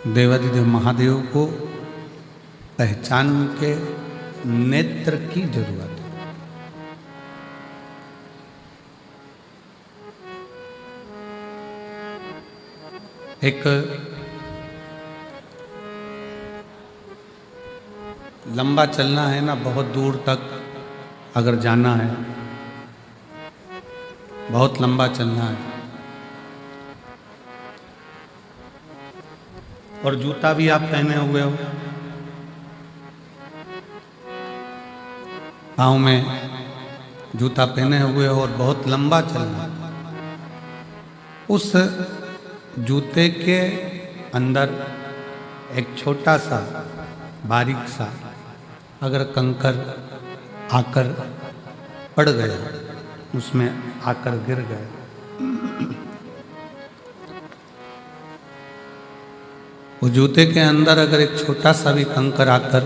देवाधिदेव महादेव को पहचान के नेत्र की जरूरत है। एक लंबा चलना है ना, बहुत दूर तक अगर जाना है, बहुत लंबा चलना है, और जूता भी आप पहने हुए हो, पाँव में जूता पहने हुए हो और बहुत लंबा चलना है, उस जूते के अंदर एक छोटा सा बारीक सा अगर कंकर आकर पड़ गया, उसमें आकर गिर गए, वो जूते के अंदर अगर एक छोटा सा भी कंकर आकर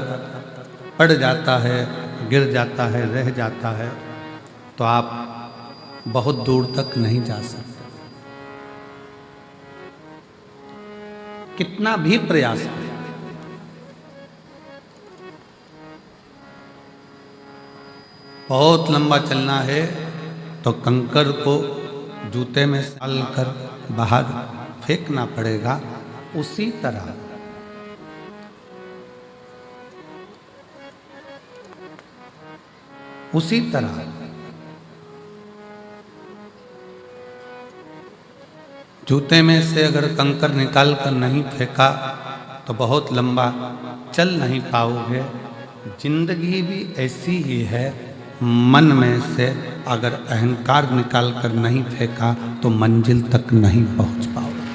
पड़ जाता है, गिर जाता है, रह जाता है, तो आप बहुत दूर तक नहीं जा सकते, कितना भी प्रयास करें। बहुत लंबा चलना है तो कंकर को जूते में डाल कर बाहर फेंकना पड़ेगा। उसी तरह जूते में से अगर कंकर निकाल कर नहीं फेंका तो बहुत लंबा चल नहीं पाओगे। जिंदगी भी ऐसी ही है, मन में से अगर अहंकार निकाल कर नहीं फेंका तो मंजिल तक नहीं पहुंच पाओगे।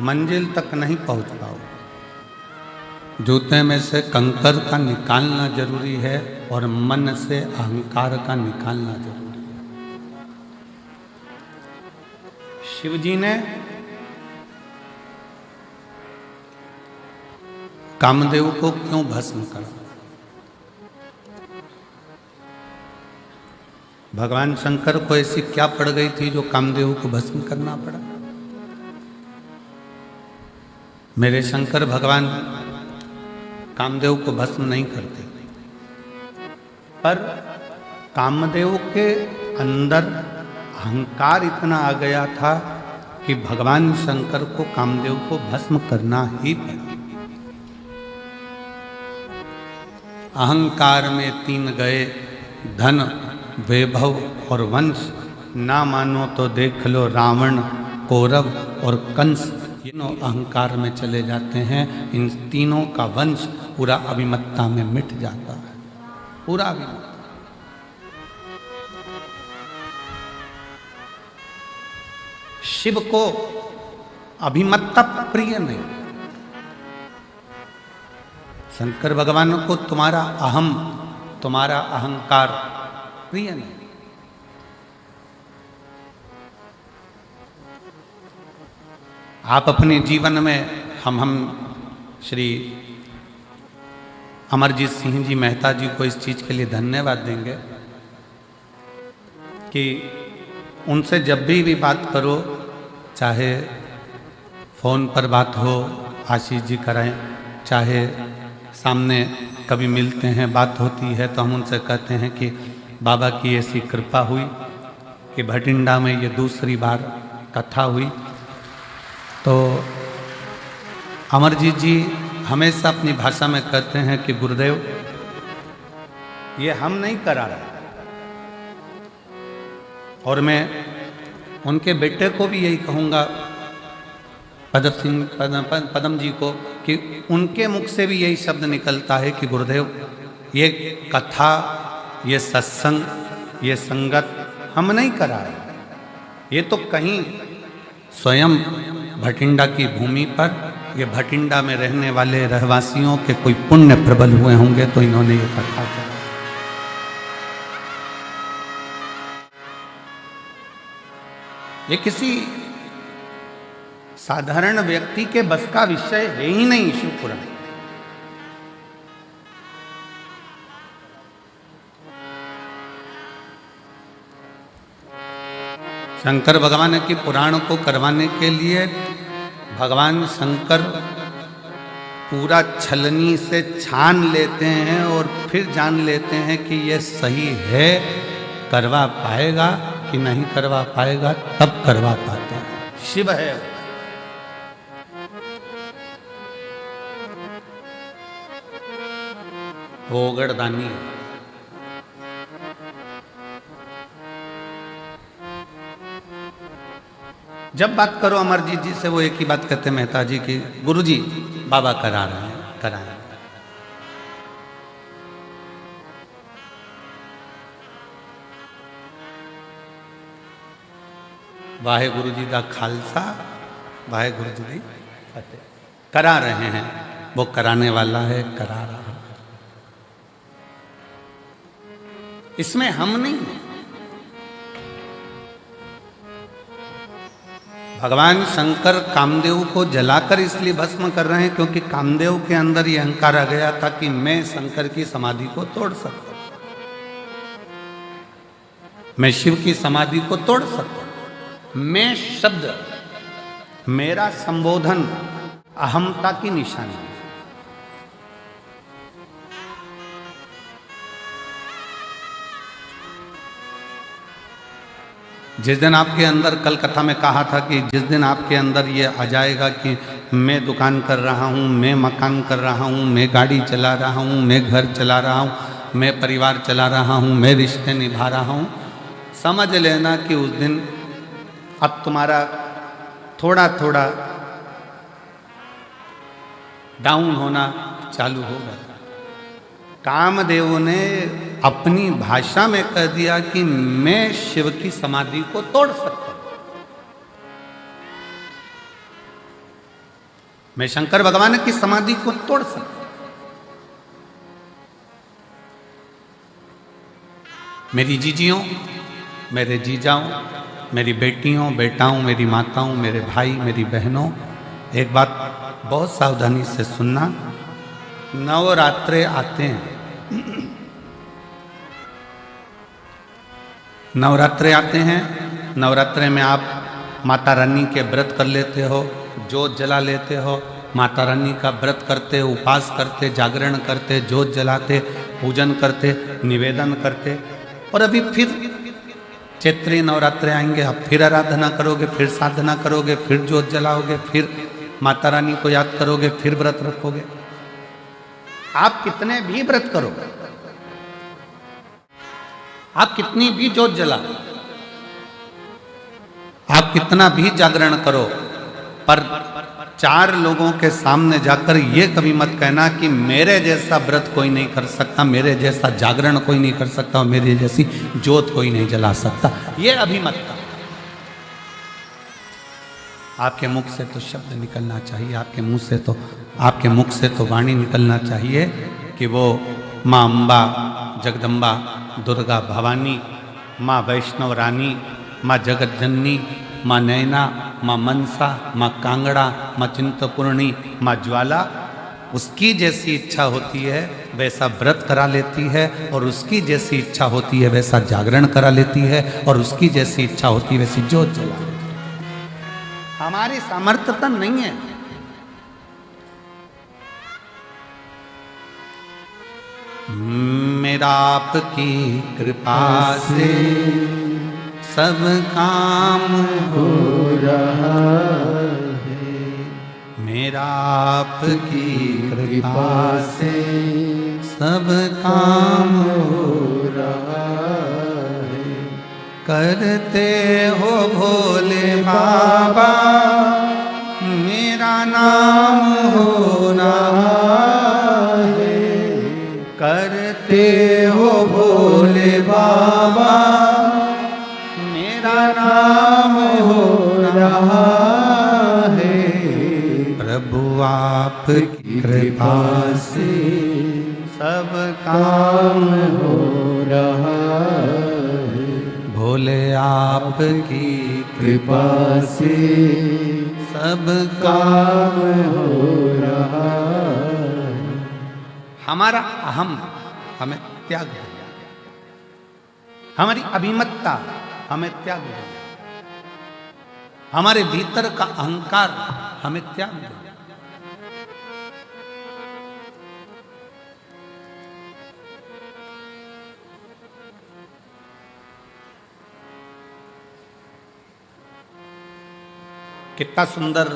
मंजिल तक नहीं पहुंच पाओगे। जूते में से कंकर का निकालना जरूरी है और मन से अहंकार का निकालना जरूरी है। शिव जी ने कामदेव को क्यों भस्म करा? भगवान शंकर को ऐसी क्या पड़ गई थी जो कामदेव को भस्म करना पड़ा? मेरे शंकर भगवान कामदेव को भस्म नहीं करते, पर कामदेव के अंदर अहंकार इतना आ गया था कि भगवान शंकर को कामदेव को भस्म करना ही पड़ा। अहंकार में तीन गए, धन, वैभव और वंश, ना मानो तो देख लो रावण, कौरव और कंस, तीनों अहंकार में चले जाते हैं। इन तीनों का वंश पूरा अभिमत्ता में मिट जाता है, पूरा अभिमत्ता। शिव को अभिमत्ता प्रिय नहीं। शंकर भगवान को तुम्हारा अहम, तुम्हारा अहंकार प्रिय नहीं। आप अपने जीवन में हम श्री अमरजीत सिंह जी मेहता जी को इस चीज़ के लिए धन्यवाद देंगे कि उनसे जब भी बात करो, चाहे फ़ोन पर बात हो, आशीष जी कराएं, चाहे सामने कभी मिलते हैं, बात होती है, तो हम उनसे कहते हैं कि बाबा की ऐसी कृपा हुई कि भटिंडा में ये दूसरी बार कथा हुई। तो अमरजीत जी हमेशा अपनी भाषा में कहते हैं कि गुरुदेव, ये हम नहीं करा रहे। और मैं उनके बेटे को भी यही कहूँगा, पदम जी को, कि उनके मुख से भी यही शब्द निकलता है कि गुरुदेव, ये कथा, ये सत्संग, ये संगत हम नहीं करा रहे। ये तो कहीं स्वयं भटिंडा की भूमि पर, ये भटिंडा में रहने वाले रहवासियों के कोई पुण्य प्रबल हुए होंगे तो इन्होंने ये कथा करा। ये किसी साधारण व्यक्ति के बस का विषय है ही नहीं शिव पुराण। शंकर भगवान की पुराण को करवाने के लिए भगवान शंकर पूरा छलनी से छान लेते हैं और फिर जान लेते हैं कि ये सही है, करवा पाएगा कि नहीं करवा पाएगा, तब करवा पाते हैं। शिव है वो ओगड़दानी है। जब बात करो अमरजीत जी से, वो एक ही बात कहते हैं मेहता जी की, गुरु जी बाबा करा रहे हैं, कराएं। वाहे गुरु जी का खालसा, वाहे गुरु जी की फतेह। करा रहे हैं, वो कराने वाला है, करा रहा है। इसमें हम नहीं, भगवान शंकर कामदेव को जलाकर इसलिए भस्म कर रहे हैं क्योंकि कामदेव के अंदर यह अहंकार आ गया था कि मैं शंकर की समाधि को तोड़ सकता हूं, मैं शिव की समाधि को तोड़ सकता हूं। मैं शब्द, मेरा संबोधन अहमता की निशानी है। जिस दिन आपके अंदर, कल कथा में कहा था कि जिस दिन आपके अंदर ये आ जाएगा कि मैं दुकान कर रहा हूँ, मैं मकान कर रहा हूँ, मैं गाड़ी चला रहा हूँ, मैं घर चला रहा हूँ, मैं परिवार चला रहा हूँ, मैं रिश्ते निभा रहा हूँ, समझ लेना कि उस दिन अब तुम्हारा थोड़ा थोड़ा डाउन होना चालू होगा। कामदेव ने अपनी भाषा में कह दिया कि मैं शिव की समाधि को तोड़ सकता हूं, मैं शंकर भगवान की समाधि को तोड़ सकता हूं। मेरी जीजियों, मेरे जीजाओं, मेरी बेटियों, बेटाओं, मेरी माताओं, मेरे भाई, मेरी बहनों, एक बात बहुत सावधानी से सुनना। नवरात्रे आते हैं, नवरात्रे आते हैं, नवरात्रे में आप माता रानी के व्रत कर लेते हो, जोत जला लेते हो, माता रानी का व्रत करते, उपवास करते, जागरण करते, जोत जलाते, पूजन करते, निवेदन करते, और अभी फिर चैत्री नवरात्रे आएंगे, आप फिर आराधना करोगे, फिर साधना करोगे, फिर जोत जलाओगे, फिर माता रानी को याद करोगे, फिर व्रत रखोगे। आप कितने भी व्रत करो, आप कितनी भी जोत जला, आप कितना भी जागरण करो, पर 4 लोगों के सामने जाकर ये कभी मत कहना कि मेरे जैसा व्रत कोई नहीं कर सकता, मेरे जैसा जागरण कोई नहीं कर सकता, और मेरी जैसी जोत कोई नहीं जला सकता। ये अभी मत कहो। आपके मुख से तो शब्द निकलना चाहिए, आपके मुंह से तो, आपके मुख से तो वाणी निकलना चाहिए कि वो माँ अम्बा, जगदम्बा, दुर्गा भवानी, माँ वैष्णव रानी, माँ जगत जननी, माँ नैना, माँ मनसा, माँ कांगड़ा, माँ चिंतपूर्णी, माँ ज्वाला, उसकी जैसी इच्छा होती है वैसा व्रत करा लेती है, और उसकी जैसी इच्छा होती है वैसा जागरण करा लेती है, और उसकी जैसी इच्छा होती है वैसी जोत जला लेती है। हमारी सामर्थ्यता नहीं है। मेरा आपकी कृपा से सब काम हो रहा है, मेरा आपकी कृपा से सब काम हो रहा है। करते हो भोले बाबा मेरा नाम हो रहा है, करते हो भोले बाबा मेरा नाम हो रहा है। प्रभु आपकी कृपा से सब काम हो रहा है, भोले आपकी कृपा से अब काम हो रहा। हमारा अहम हमें त्याग है, हमारी अभिमतता हमें त्याग है, हमारे भीतर का अहंकार हमें त्याग है। कितना सुंदर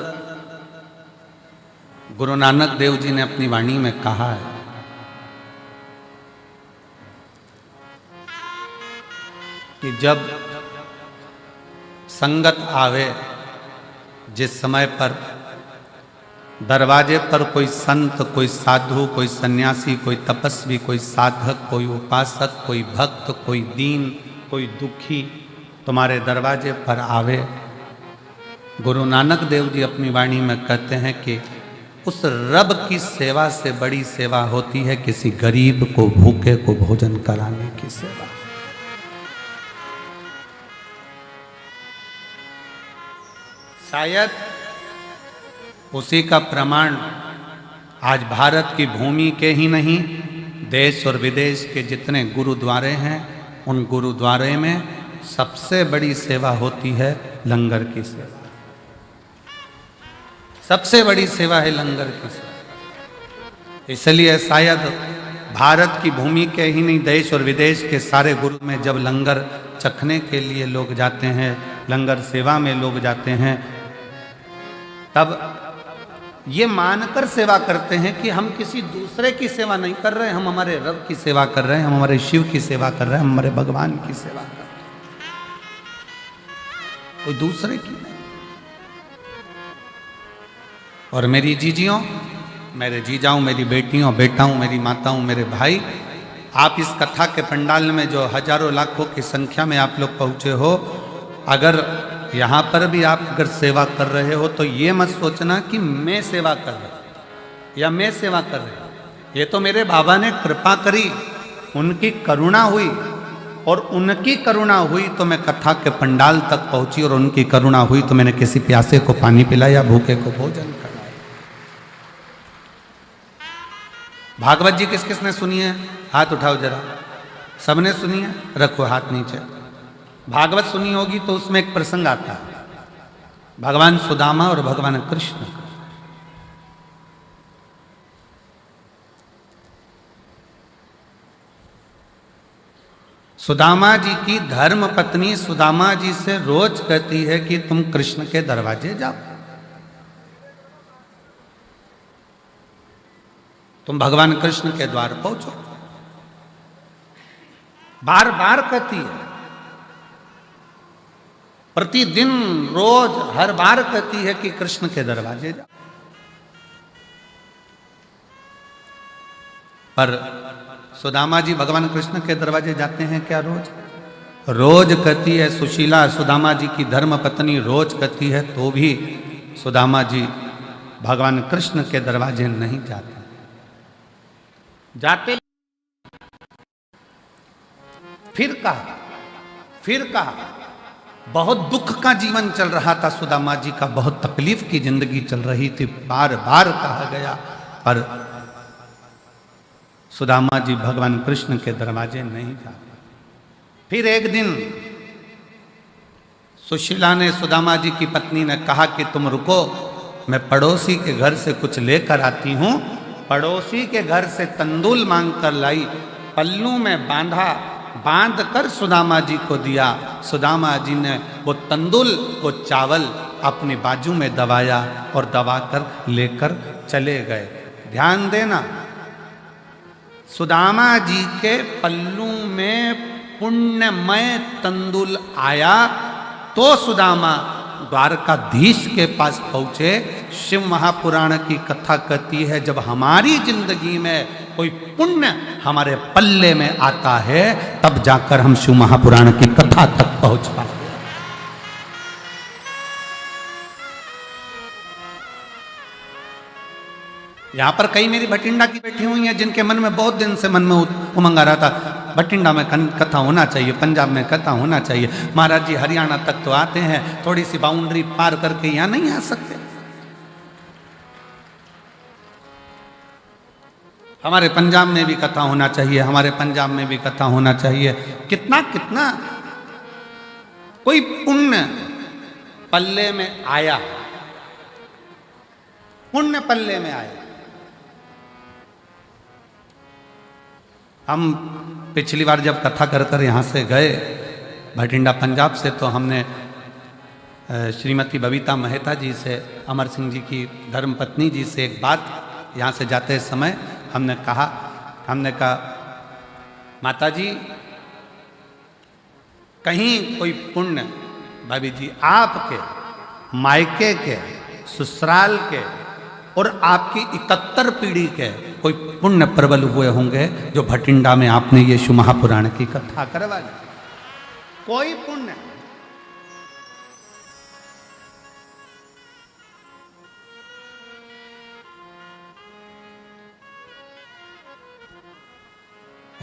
गुरु नानक देव जी ने अपनी वाणी में कहा है कि जब संगत आवे, जिस समय पर दरवाजे पर कोई संत, कोई साधु, कोई सन्यासी, कोई तपस्वी, कोई साधक, कोई उपासक, कोई भक्त, कोई दीन, कोई दुखी तुम्हारे दरवाजे पर आवे, गुरु नानक देव जी अपनी वाणी में कहते हैं कि उस रब की सेवा से बड़ी सेवा होती है किसी गरीब को, भूखे को भोजन कराने की सेवा। शायद उसी का प्रमाण आज भारत की भूमि के ही नहीं, देश और विदेश के जितने गुरुद्वारे हैं, उन गुरुद्वारे में सबसे बड़ी सेवा होती है लंगर की सेवा। सबसे बड़ी सेवा है लंगर की सेवा। इसलिए शायद भारत की भूमि के ही नहीं, देश और विदेश के सारे गुरु में जब लंगर चखने के लिए लोग जाते हैं, लंगर सेवा में लोग जाते हैं, तब ये मानकर सेवा करते हैं कि हम किसी दूसरे की सेवा नहीं कर रहे, हम हमारे रब की सेवा कर रहे हैं, हम हमारे शिव की सेवा कर रहे हैं, हम हमारे भगवान की सेवा कर रहे हैं, कोई दूसरे की नहीं। और मेरी जीजियों, मेरे जीजाओं, मेरी बेटियों, बेटाओं, मेरी माताओं, मेरे भाई, आप इस कथा के पंडाल में जो हजारों लाखों की संख्या में आप लोग पहुँचे हो, अगर यहाँ पर भी आप अगर सेवा कर रहे हो तो ये मत सोचना कि मैं सेवा कर रहा हूँ या मैं सेवा कर रहा हूँ। ये तो मेरे बाबा ने कृपा करी, उनकी करुणा हुई, और उनकी करुणा हुई तो मैं कथा के पंडाल तक पहुँची, और उनकी करुणा हुई तो मैंने किसी प्यासे को पानी पिलाया, भूखे को भोजन कराया। भागवत जी किस किसने सुनी है? हाथ उठाओ जरा। सबने सुनी है? रखो हाथ नीचे। भागवत सुनी होगी तो उसमें एक प्रसंग आता है, भगवान सुदामा और भगवान कृष्ण। सुदामा जी की धर्म पत्नी सुदामा जी से रोज कहती है कि तुम कृष्ण के दरवाजे जाओ, तुम भगवान कृष्ण के द्वार पहुंचो। बार बार कहती है, प्रतिदिन रोज हर बार कहती है कि कृष्ण के दरवाजे जाओ। पर सुदामा जी भगवान कृष्ण के दरवाजे जाते हैं क्या रोज? रोज कहती है सुशीला, सुदामा जी की धर्म पत्नी रोज कहती है, तो भी सुदामा जी भगवान कृष्ण के दरवाजे नहीं जाते। जाते फिर कहा बहुत दुख का जीवन चल रहा था सुदामा जी का, बहुत तकलीफ की जिंदगी चल रही थी, बार बार कहा गया, पर सुदामा जी भगवान कृष्ण के दरवाजे नहीं जाते। फिर एक दिन सुशीला ने सुदामा जी की पत्नी ने कहा कि तुम रुको, मैं पड़ोसी के घर से कुछ लेकर आती हूं। पड़ोसी के घर से तंदूल मांग कर लाई, पल्लू में बांध कर सुदामा जी को दिया। सुदामा जी ने वो तंदूल को चावल अपनी बाजू में दबाया और दबाकर लेकर चले गए। ध्यान देना, सुदामा जी के पल्लू में पुण्यमय तंदूल आया तो सुदामा द्वारकाधीश के पास पहुंचे। शिव महापुराण की कथा कहती है, जब हमारी जिंदगी में कोई पुण्य हमारे पल्ले में आता है तब जाकर हम शिव महापुराण की कथा तक पहुंच पाते हैं। यहां पर कई मेरी भटिंडा की बैठी हुई हैं जिनके मन में बहुत दिन से मन में उमंग आ रहा था, भटिंडा में कथा होना चाहिए, पंजाब में कथा होना चाहिए। महाराज जी हरियाणा तक तो आते हैं, थोड़ी सी बाउंड्री पार करके यहाँ नहीं आ सकते? हमारे पंजाब में भी कथा होना चाहिए, हमारे पंजाब में भी कथा होना चाहिए। कितना कितना कोई पुण्य पल्ले में आया, पुण्य पल्ले में आया। हम पिछली बार जब कथा कर कर यहाँ से गए भटिंडा पंजाब से, तो हमने श्रीमती बबीता मेहता जी से, अमर सिंह जी की धर्मपत्नी जी से एक बात यहाँ से जाते समय हमने कहा माता जी कहीं कोई पुण्य, भाभी जी आपके मायके के, ससुराल के और आपकी 71 पीढ़ी के कोई पुण्य प्रबल हुए होंगे जो भटिंडा में आपने ये शिव महापुराण की कथा करवा दी। कोई पुण्य।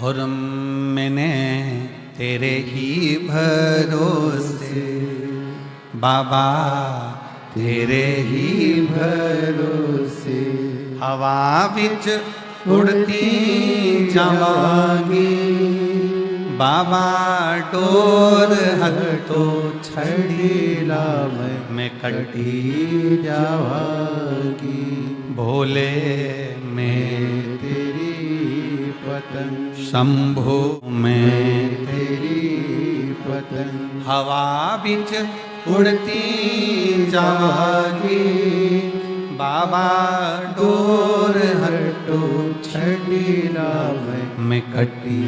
और मैंने तेरे ही भरोसे बाबा, तेरे ही भरोसे हवा बिच उड़ती जावांगी बाबा, डोर हटो छड़ीला मैं कटी जावांगी, भोले मैं तेरी पतंग, शंभो मैं तेरी पतंग, हवा बिच उड़ती जावांगी बाबा, डोर हटो छड़ीला मैं कटी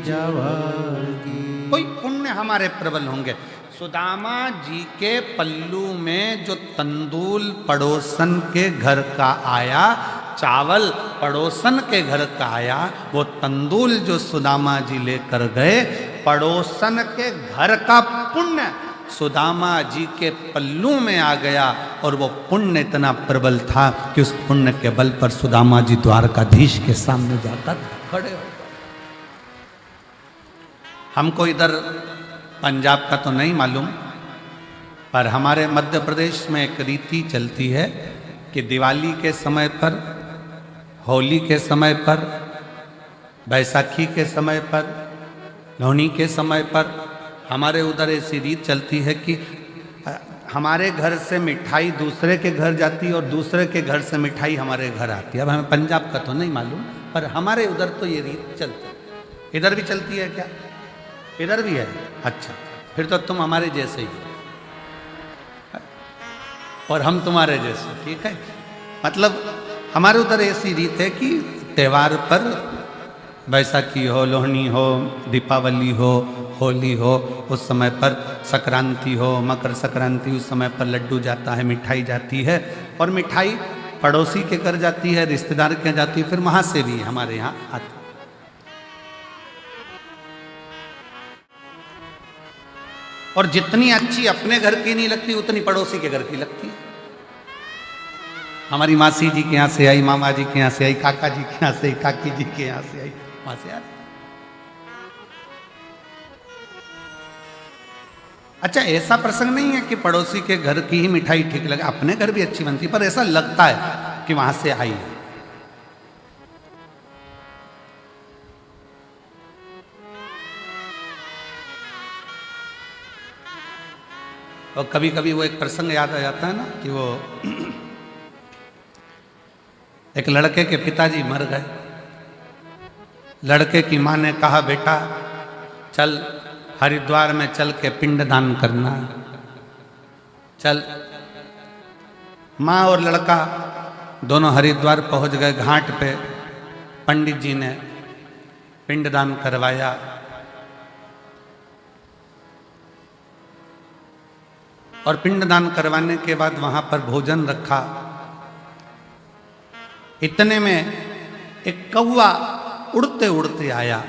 जावांगी। कोई पुण्य हमारे प्रबल होंगे। सुदामा जी के पल्लू में जो तंदूल पड़ोसन के घर का आया, चावल पड़ोसन के घर का आया, वो तंदूल जो सुदामा जी लेकर गए, पड़ोसन के घर का पुण्य सुदामा जी के पल्लू में आ गया। और वो पुण्य इतना प्रबल था कि उस पुण्य के बल पर सुदामा जी द्वारकाधीश के सामने जाकर खड़े हो गए। हमको इधर पंजाब का तो नहीं मालूम, पर हमारे मध्य प्रदेश में एक रीति चलती है कि दिवाली के समय पर, होली के समय पर, बैसाखी के समय पर, लोहड़ी के समय पर हमारे उधर ऐसी रीत चलती है कि हमारे घर से मिठाई दूसरे के घर जाती है और दूसरे के घर से मिठाई हमारे घर आती है। अब हमें पंजाब का तो नहीं मालूम, पर हमारे उधर तो ये रीत चलती है। इधर भी चलती है क्या? इधर भी है। अच्छा, फिर तो तुम हमारे जैसे ही और हम तुम्हारे जैसे, ठीक है। मतलब हमारे उधर ऐसी रीत है कि त्योहार पर, बैसाखी हो, लोहड़ी हो, दीपावली हो, होली हो, उस समय पर, संक्रांति हो, मकर संक्रांति, उस समय पर लड्डू जाता है, मिठाई जाती है। और मिठाई पड़ोसी के घर जाती है, रिश्तेदार के जाती है, फिर वहां से भी हमारे यहाँ आती है। और जितनी अच्छी अपने घर की नहीं लगती उतनी पड़ोसी के घर की लगती है। हमारी मासी जी के यहाँ से आई, मामा जी के यहाँ से आई, काका जी के यहाँ से आई, काकी जी के यहाँ से आई, वहां से आई। अच्छा, ऐसा प्रसंग नहीं है कि पड़ोसी के घर की ही मिठाई ठीक लगे, अपने घर भी अच्छी बनती, पर ऐसा लगता है कि वहां से आई है। और कभी कभी वो एक प्रसंग याद आ जाता है ना कि वो एक लड़के के पिताजी मर गए। लड़के की माँ ने कहा, बेटा चल हरिद्वार में चल के पिंडदान करना। चल। माँ और लड़का दोनों हरिद्वार पहुंच गए। घाट पे पंडित जी ने पिंडदान करवाया। और पिंडदान करवाने के बाद वहां पर भोजन रखा। इतने में एक कौवा उड़ते उड़ते आया।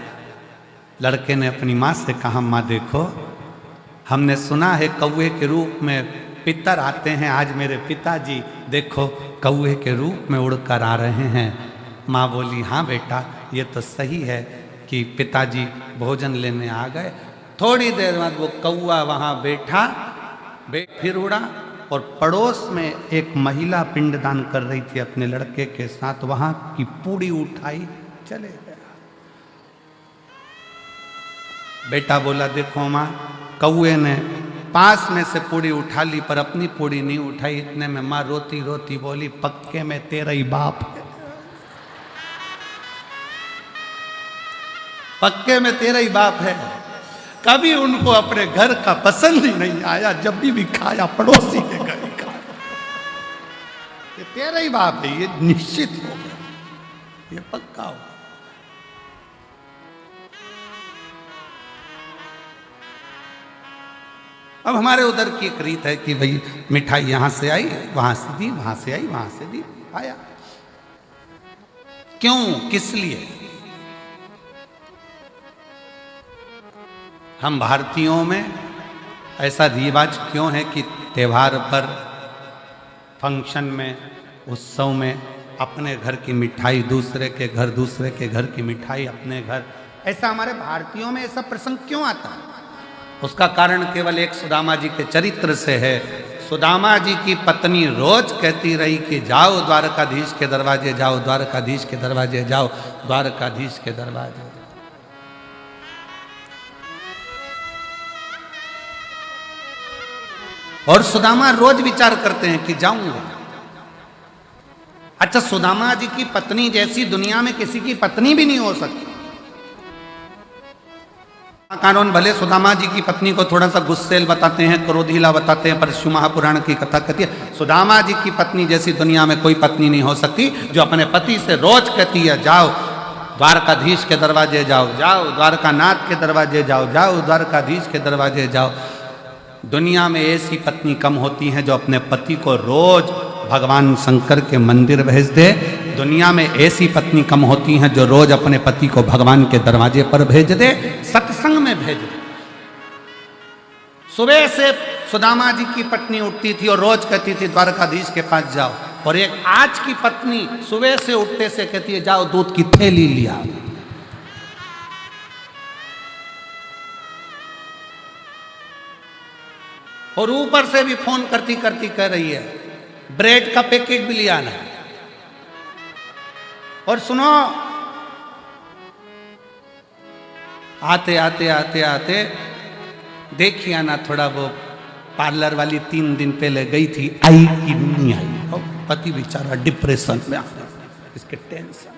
लड़के ने अपनी माँ से कहा, माँ देखो, हमने सुना है कौवे के रूप में पितर आते हैं, आज मेरे पिताजी देखो कौवे के रूप में उड़कर आ रहे हैं। माँ बोली, हाँ बेटा, ये तो सही है कि पिताजी भोजन लेने आ गए। थोड़ी देर बाद वो कौवा वहाँ बैठा, फिर उड़ा और पड़ोस में एक महिला पिंडदान कर रही थी अपने लड़के के साथ, वहाँ की पूड़ी उठाई चले गया। बेटा बोला देखो माँ, कौए ने पास में से पूड़ी उठा ली पर अपनी पूड़ी नहीं उठाई। इतने में माँ रोती रोती बोली पक्के में तेरा ही बाप है, पक्के में तेरा ही बाप है। कभी उनको अपने घर का पसंद ही नहीं आया, जब भी खाया पड़ोसी के घर ही खाया। ये तेरा ही बाप है, ये निश्चित हो गया, ये पक्का हो। अब हमारे उधर की एक रीत है कि भाई मिठाई यहां से आई, वहां से दी, वहां से आई, वहां से दी, आया। क्यों, किस लिए? हम भारतीयों में ऐसा रिवाज क्यों है कि त्योहार पर, फंक्शन में, उत्सव में अपने घर की मिठाई दूसरे के घर, दूसरे के घर की मिठाई अपने घर, ऐसा हमारे भारतीयों में ऐसा प्रसंग क्यों आता है? उसका कारण केवल एक सुदामा जी के चरित्र से है। सुदामा जी की पत्नी रोज कहती रही कि जाओ द्वारकाधीश के दरवाजे जाओ, द्वारकाधीश के दरवाजे जाओ, द्वारकाधीश के दरवाजे। और सुदामा रोज विचार करते हैं कि जाऊंगा। अच्छा, सुदामा जी की पत्नी जैसी दुनिया में किसी की पत्नी भी नहीं हो सकती। कानून भले सुदामा जी की पत्नी को थोड़ा सा गुस्सेल बताते हैं, क्रोधीला बताते हैं, पर शिव महापुराण की कथा कहती है सुदामा जी की पत्नी जैसी दुनिया में कोई पत्नी नहीं हो सकती, जो अपने पति से रोज कहती है जाओ द्वारकाधीश के दरवाजे जाओ, जाओ द्वारकानाथ के दरवाजे जाओ, जाओ द्वारकाधीश के दरवाजे जाओ। दुनिया में ऐसी पत्नी कम होती हैं जो अपने पति को रोज भगवान शंकर के मंदिर भेज दे। दुनिया में ऐसी पत्नी कम होती हैं जो रोज अपने पति को भगवान के दरवाजे पर भेज दे, सत्संग में भेज दे। सुबह से सुदामा जी की पत्नी उठती थी और रोज कहती थी द्वारकाधीश के पास जाओ, और एक आज की पत्नी सुबह से उठते से कहती है जाओ दूध की थैली लिया। और ऊपर से भी फोन करती करती कह रही है ब्रेड का पैकेट भी लिया ना। और सुनो, आते आते आते आते देखिए ना, थोड़ा वो पार्लर वाली 3 दिन पहले गई थी, आई कि नहीं आई। और पति बेचारा डिप्रेशन में आ गया, इसके टेंशन।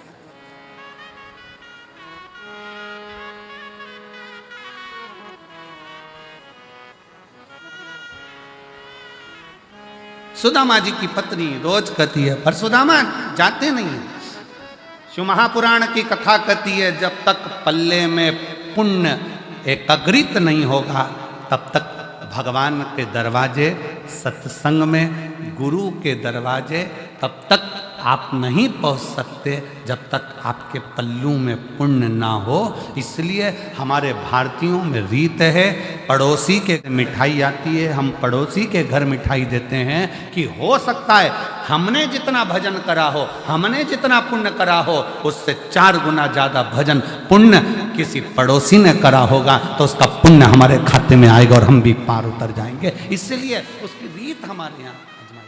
सुदामा जी की पत्नी रोज कहती है, पर सुदामा जाते नहीं है। शिव महापुराण की कथा कहती है जब तक पल्ले में पुण्य एकाग्रित नहीं होगा तब तक भगवान के दरवाजे, सत्संग में गुरु के दरवाजे तब तक आप नहीं पहुंच सकते जब तक आपके पल्लू में पुण्य ना हो। इसलिए हमारे भारतीयों में रीत है, पड़ोसी के मिठाई आती है, हम पड़ोसी के घर मिठाई देते हैं कि हो सकता है हमने जितना भजन करा हो, हमने जितना पुण्य करा हो, उससे 4 गुना ज़्यादा भजन पुण्य किसी पड़ोसी ने करा होगा, तो उसका पुण्य हमारे खाते में आएगा और हम भी पार उतर जाएंगे। इसलिए उसकी रीत हमारे यहाँ आजमाई।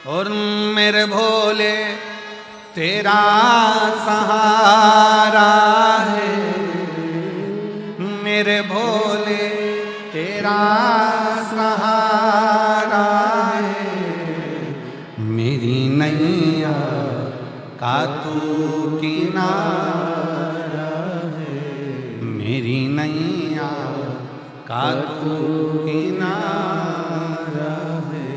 और मेरे भोले तेरा सहारा है, मेरे भोले तेरा सहारा है, मेरी नैया का तू किनारा है, मेरी नैया का तू किनारा है।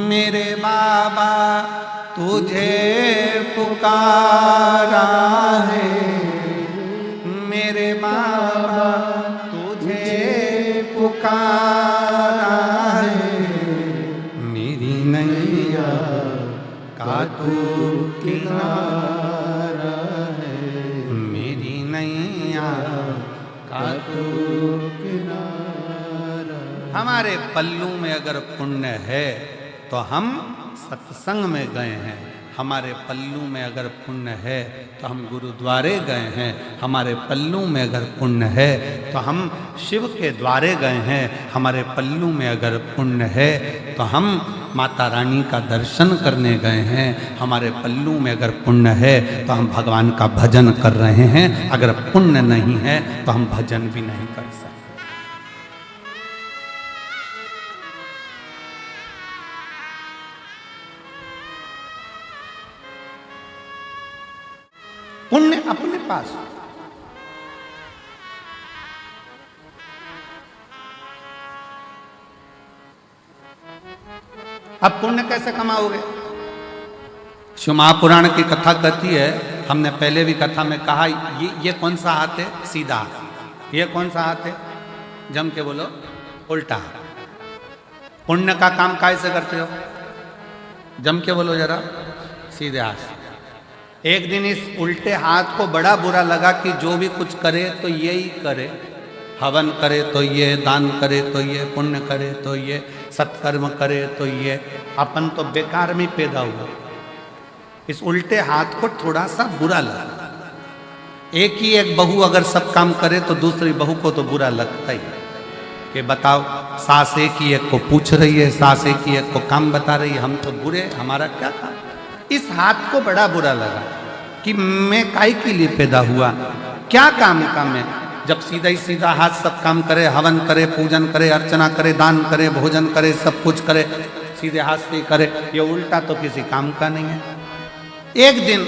मेरे बाबा तुझे पुकारा है, मेरे बाबा तुझे पुकारा है, मेरी नैया का तू किनारा है, मेरी नैया का तू किनारा। हमारे पल्लू में अगर पुण्य है तो हम सत्संग में गए हैं, हमारे पल्लू में अगर पुण्य है तो हम गुरुद्वारे गए हैं, हमारे पल्लू में अगर पुण्य है तो हम शिव के द्वारे गए हैं, हमारे पल्लू में अगर पुण्य है तो हम माता रानी का दर्शन करने गए हैं, हमारे पल्लू में अगर पुण्य है तो हम भगवान का भजन कर रहे हैं, अगर पुण्य नहीं है तो हम भजन भी नहीं कर सकते। पुण्य अपने पास, अब पुण्य कैसे कमाओगे? शिव महापुराण की कथा कहती है, हमने पहले भी कथा में कहा, ये कौन सा हाथ है? सीधा हाथ। ये कौन सा हाथ है? जम के बोलो, उल्टा हाथ। पुण्य का काम कैसे करते हो? जम के बोलो जरा, सीधे हाथ से। एक दिन इस उल्टे हाथ को बड़ा बुरा लगा कि जो भी कुछ करे तो यही करे, हवन करे तो ये, दान करे तो ये, पुण्य करे तो ये, सत्कर्म करे तो ये, अपन तो बेकार में पैदा हुआ। इस उल्टे हाथ को थोड़ा सा बुरा लगा। एक ही एक बहू अगर सब काम करे तो दूसरी बहू को तो बुरा लगता ही कि बताओ, सास एक ही एक को पूछ रही है, सास एक ही एक को काम बता रही है, हम तो बुरे, हमारा क्या काम? इस हाथ को बड़ा बुरा लगा कि मैं काय के लिए पैदा हुआ, क्या काम का मैं, जब सीधा ही सीधा हाथ सब काम करे, हवन करे, पूजन करे, अर्चना करे, दान करे, भोजन करे, सब कुछ करे, सीधे हाथ से करे, ये उल्टा तो किसी काम का नहीं है। एक दिन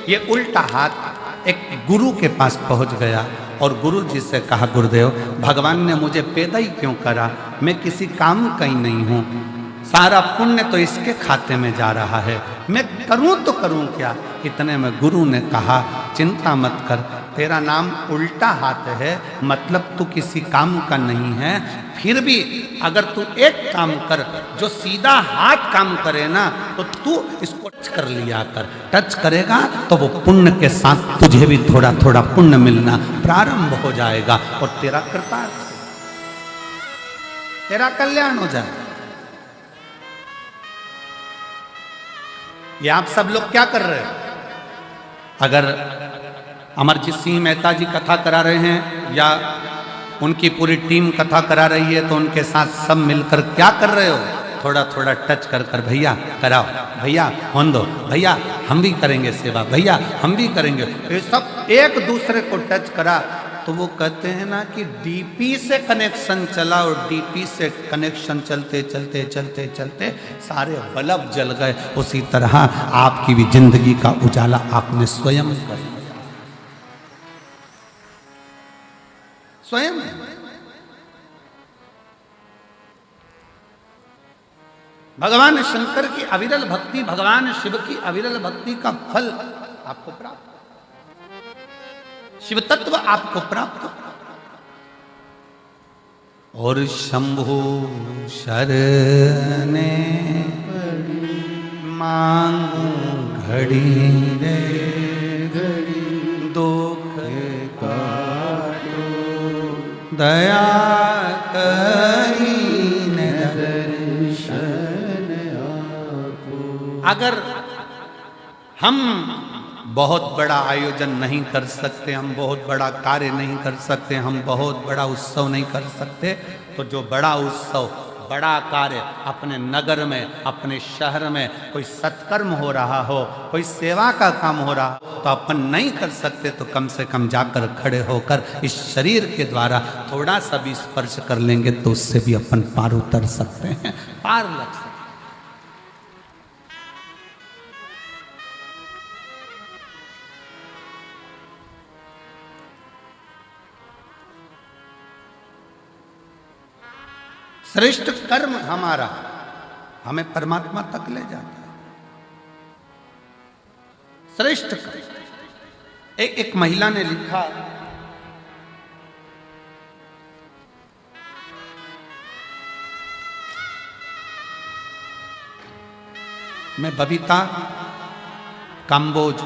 ये उल्टा हाथ एक गुरु के पास पहुंच गया और गुरु जी से कहा, गुरुदेव, भगवान ने मुझे पैदा ही क्यों करा? मैं किसी काम का ही नहीं हूँ, सारा पुण्य तो इसके खाते में जा रहा है, मैं करूं तो करूं क्या? इतने में गुरु ने कहा, चिंता मत कर, तेरा नाम उल्टा हाथ है, मतलब तू किसी काम का नहीं है, फिर भी अगर तू एक काम कर, जो सीधा हाथ काम करे ना, तो तू इसको टच कर लिया कर, टच करेगा तो वो पुण्य के साथ तुझे भी थोड़ा थोड़ा पुण्य मिलना प्रारंभ हो जाएगा और तेरा कृतार्थ, तेरा कल्याण हो जाएगा। ये आप सब लोग क्या कर रहे हो? अगर अमरजीत सिंह मेहता जी कथा करा रहे हैं या उनकी पूरी टीम कथा करा रही है तो उनके साथ सब मिलकर क्या कर रहे हो? थोड़ा थोड़ा टच कर कर, भैया कराओ, भैया होन दो, भैया हम भी करेंगे सेवा, भैया हम भी करेंगे, ये सब एक दूसरे को टच करा तो वो कहते हैं ना कि डीपी से कनेक्शन चला और डीपी से कनेक्शन चलते चलते चलते चलते सारे बल्ब जल गए। उसी तरह आपकी भी जिंदगी का उजाला आपने स्वयं कर लिया, स्वयं। भगवान शंकर की अविरल भक्ति, भगवान शिव की अविरल भक्ति का फल आपको प्राप्त, शिव तत्व आपको प्राप्त। और शंभु शरणे मांगू घड़ी रे दुख काटो, दया करीने दर्शन आपो। अगर हम बहुत बड़ा आयोजन नहीं कर सकते, हम बहुत बड़ा कार्य नहीं कर सकते, हम बहुत बड़ा उत्सव नहीं कर सकते, तो जो बड़ा उत्सव, बड़ा कार्य अपने नगर में, अपने शहर में कोई सत्कर्म हो रहा हो, कोई सेवा का काम हो रहा हो, तो अपन नहीं कर सकते तो कम से कम जाकर खड़े होकर इस शरीर के द्वारा थोड़ा सा भी स्पर्श कर लेंगे तो उससे भी अपन पार उतर सकते हैं, पार लग सकते हैं। श्रेष्ठ कर्म हमारा हमें परमात्मा तक ले जाता है। श्रेष्ठ कर्म। एक महिला ने लिखा, मैं बबीता, काम्बोज,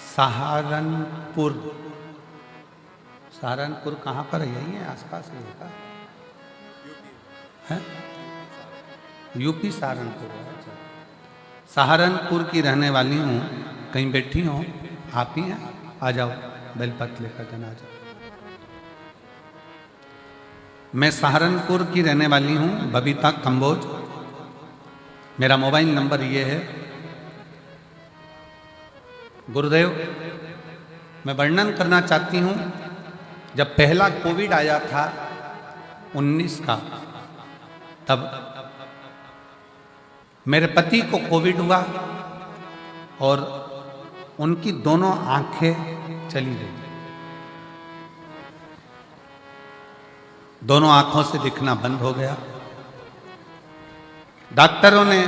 सहारनपुर, सहारनपुर कहाँ पर है? यही है, आसपास ही होगा, है यूपी सहारनपुर। सहारनपुर की रहने वाली हूँ, कहीं बैठी हो आप ही हैं, आ जाओ बेलपत्र लेकर के आ जाओ। मैं सहारनपुर की रहने वाली हूँ, बबीता कंबोज। मेरा मोबाइल नंबर ये है। गुरुदेव, मैं वर्णन करना चाहती हूँ, जब पहला कोविड आया था 19 का, तब मेरे पति को कोविड हुआ और उनकी दोनों आंखें चली गई। दोनों आंखों से दिखना बंद हो गया। डॉक्टरों ने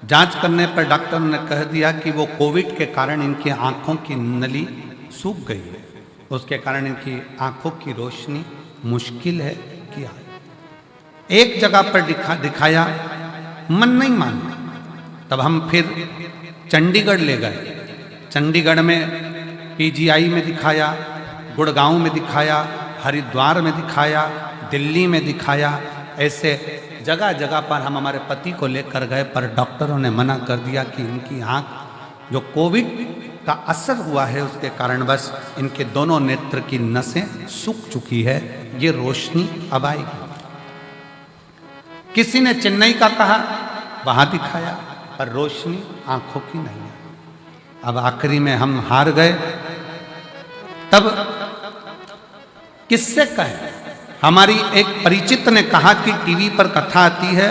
जांच करने पर डॉक्टरों ने कह दिया कि वो कोविड के कारण इनकी आंखों की नली सूख गई है, उसके कारण इनकी आंखों की रोशनी मुश्किल है कि एक जगह पर दिखाया, मन नहीं माना। तब हम फिर चंडीगढ़ ले गए। चंडीगढ़ में पीजीआई में दिखाया, गुड़गांव में दिखाया, हरिद्वार में दिखाया, दिल्ली में दिखाया। ऐसे जगह जगह पर हम हमारे पति को लेकर गए, पर डॉक्टरों ने मना कर दिया कि इनकी आंख जो कोविड का असर हुआ है उसके कारण बस इनके दोनों नेत्र की नसें सूख चुकी है, ये रोशनी अब आएगी। किसी ने चेन्नई का कहा, वहां दिखाया, पर रोशनी आंखों की नहीं है। अब आखिरी में हम हार गए। तब किससे कहे? हमारी एक परिचित ने कहा कि टीवी पर कथा आती है,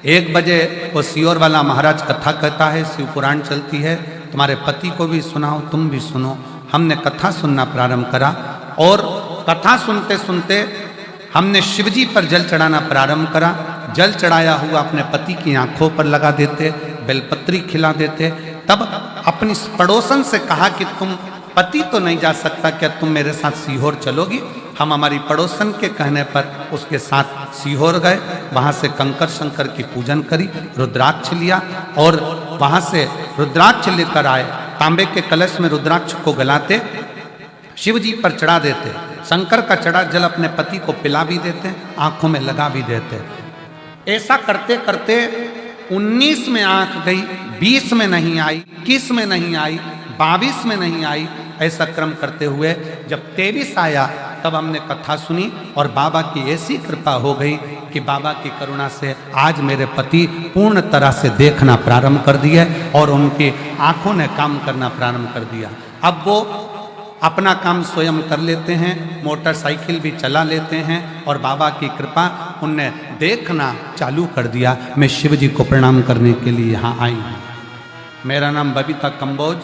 1 बजे वो सियोर वाला महाराज कथा कहता है, शिव पुराण चलती है, तुम्हारे पति को भी सुनाओ, तुम भी सुनो। हमने कथा सुनना प्रारंभ करा और कथा सुनते सुनते हमने शिवजी पर जल चढ़ाना प्रारंभ करा। जल चढ़ाया हुआ अपने पति की आंखों पर लगा देते, बेलपत्री खिला देते। तब अपनी पड़ोसन से कहा कि तुम, पति तो नहीं जा सकता, क्या तुम मेरे साथ सीहोर चलोगी? हम हमारी पड़ोसन के कहने पर उसके साथ सीहोर गए। वहाँ से कंकर शंकर की पूजन करी, रुद्राक्ष लिया और वहाँ से रुद्राक्ष लेकर आए। तांबे के कलश में रुद्राक्ष को गलाते, शिव जी पर चढ़ा देते, शंकर का चढ़ा जल अपने पति को पिला भी देते, आंखों में लगा भी देते। ऐसा करते करते 19 में आंख गई, 20 में नहीं आई, 21 में नहीं आई, 22 में नहीं आई। ऐसा क्रम करते हुए जब 23 आया तब हमने कथा सुनी और बाबा की ऐसी कृपा हो गई कि बाबा की करुणा से आज मेरे पति पूर्ण तरह से देखना प्रारंभ कर दिए और उनकी आंखों ने काम करना प्रारंभ कर दिया। अब वो अपना काम स्वयं कर लेते हैं, मोटरसाइकिल भी चला लेते हैं और बाबा की कृपा उनने देखना चालू कर दिया। मैं शिव जी को प्रणाम करने के लिए यहाँ आई हूँ। मेरा नाम बबीता कंबोज,